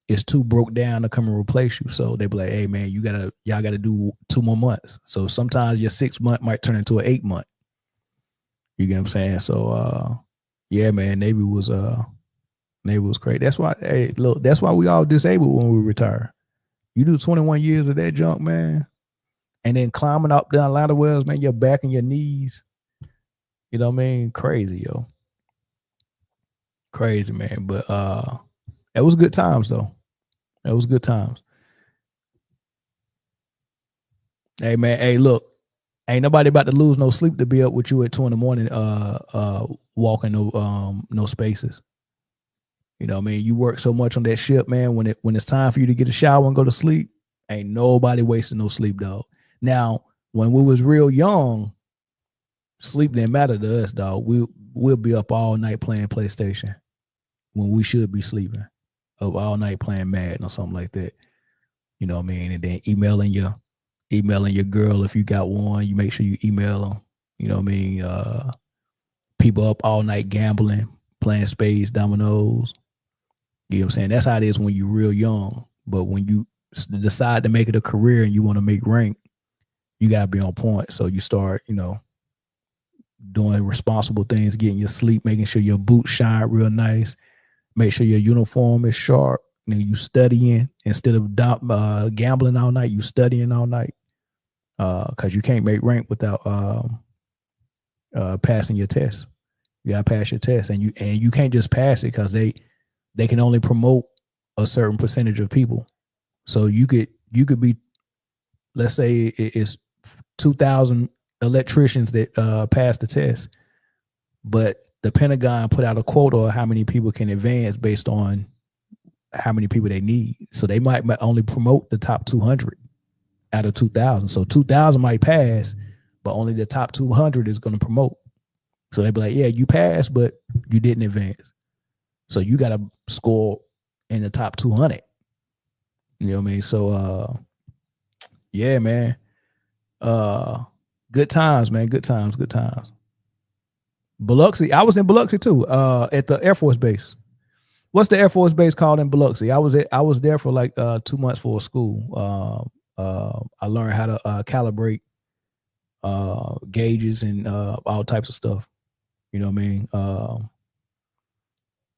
is too broke down to come and replace you. So they be like, hey man, y'all gotta do 2 more months. So sometimes your 6 month might turn into an 8 month. You get what I'm saying? So yeah, man, Navy was great. That's why, hey, look, that's why we all disabled when we retire. You do 21 years of that junk, man, and then climbing up down ladder wells, man, your back and your knees. You know what I mean? Crazy, yo. Crazy, man. But it was good times though. It was good times. Hey man, hey look, ain't nobody about to lose no sleep to be up with you at 2 a.m. Walking no spaces. You know what I mean? You work so much on that ship, man. When it's time for you to get a shower and go to sleep, ain't nobody wasting no sleep, dog. Now, when we was real young, sleep didn't matter to us, dog. We'll be up all night playing PlayStation when we should be sleeping. Up all night playing Madden or something like that. You know what I mean? And then emailing your girl if you got one. You make sure you email them. You know what I mean? People up all night gambling, playing spades, dominoes. You know what I'm saying? That's how it is when you're real young. But when you decide to make it a career and you want to make rank, you got to be on point. So you start, doing responsible things, getting your sleep, making sure your boots shine real nice, make sure your uniform is sharp. And you studying instead of gambling all night, you studying all night. Because you can't make rank without passing your test. You gotta pass your test, and you can't just pass it because they can only promote a certain percentage of people. So you could be, let's say it's 2,000 electricians that pass the test, but the Pentagon put out a quota of how many people can advance based on how many people they need. So they might only promote the top 200 out of 2,000. So 2,000 might pass, but only the top 200 is going to promote. So they be like, yeah, you passed, but you didn't advance. So you got to score in the top 200. You know what I mean? So, yeah, man. Good times, man. Good times. Biloxi. I was in Biloxi too, at the Air Force Base. What's the Air Force Base called in Biloxi? I was there for like 2 months for school. I learned how to calibrate gauges and all types of stuff. You know what I mean?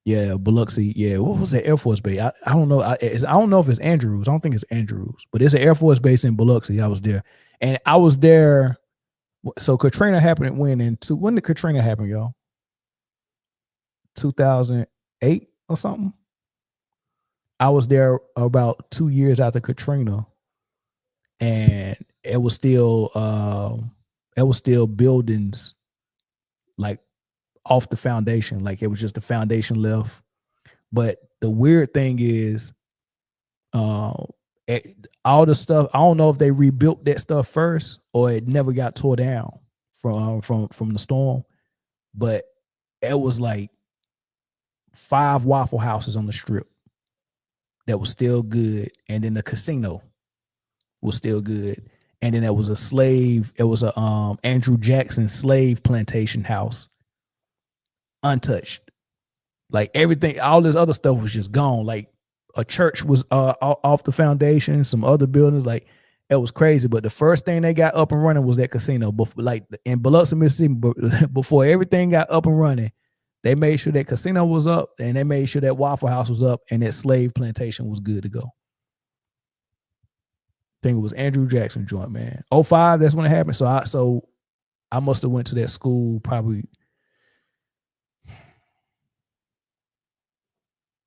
Yeah, Biloxi. Yeah, what was that Air Force Base? I don't know. I don't know if it's Andrews. I don't think it's Andrews, but it's an Air Force Base in Biloxi. I was there, and I was there. So Katrina happened when did Katrina happen, y'all? 2008 or something. I was there about 2 years after Katrina, and it was still buildings like off the foundation, like it was just the foundation left. But the weird thing is, all the stuff, I don't know if they rebuilt that stuff first or it never got tore down from the storm, but it was like 5 Waffle Houses on the strip that was still good, and then the casino was still good, and then there was a Andrew Jackson slave plantation house, untouched. Like everything, all this other stuff was just gone. Like a church was off the foundation, some other buildings, like it was crazy. But the first thing they got up and running was that casino. Like in Biloxi, Mississippi, before everything got up and running, they made sure that casino was up, and they made sure that Waffle House was up, and that slave plantation was good to go. I think it was Andrew Jackson joint, man. 05, that's when it happened. So I must have went to that school probably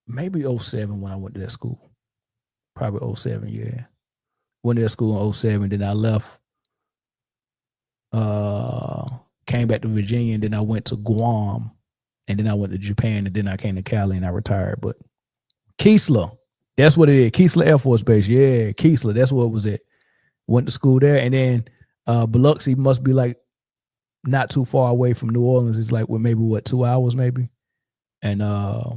maybe 07 when I went to that school. Probably 07, yeah. Went to that school in 07, then I left, came back to Virginia, and then I went to Guam, and then I went to Japan, and then I came to Cali and I retired. But Keesler, that's what it is. Keesler Air Force Base. Yeah, Keesler, that's what it was at. Went to school there, and then Biloxi must be like not too far away from New Orleans. It's like maybe 2 hours maybe. And a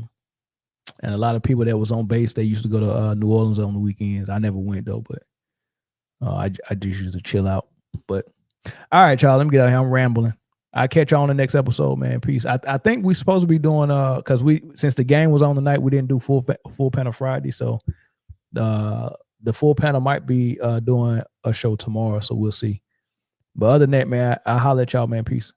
lot of people that was on base, they used to go to New Orleans on the weekends. I never went though, but I just used to chill out. But all right, y'all, let me get out here. I'm rambling. I'll catch y'all on the next episode, man. Peace. I think we're supposed to be doing because since the game was on tonight, we didn't do full panel Friday, so the full panel might be doing a show tomorrow, so we'll see. But other than that, man, I'll holler at y'all, man. Peace.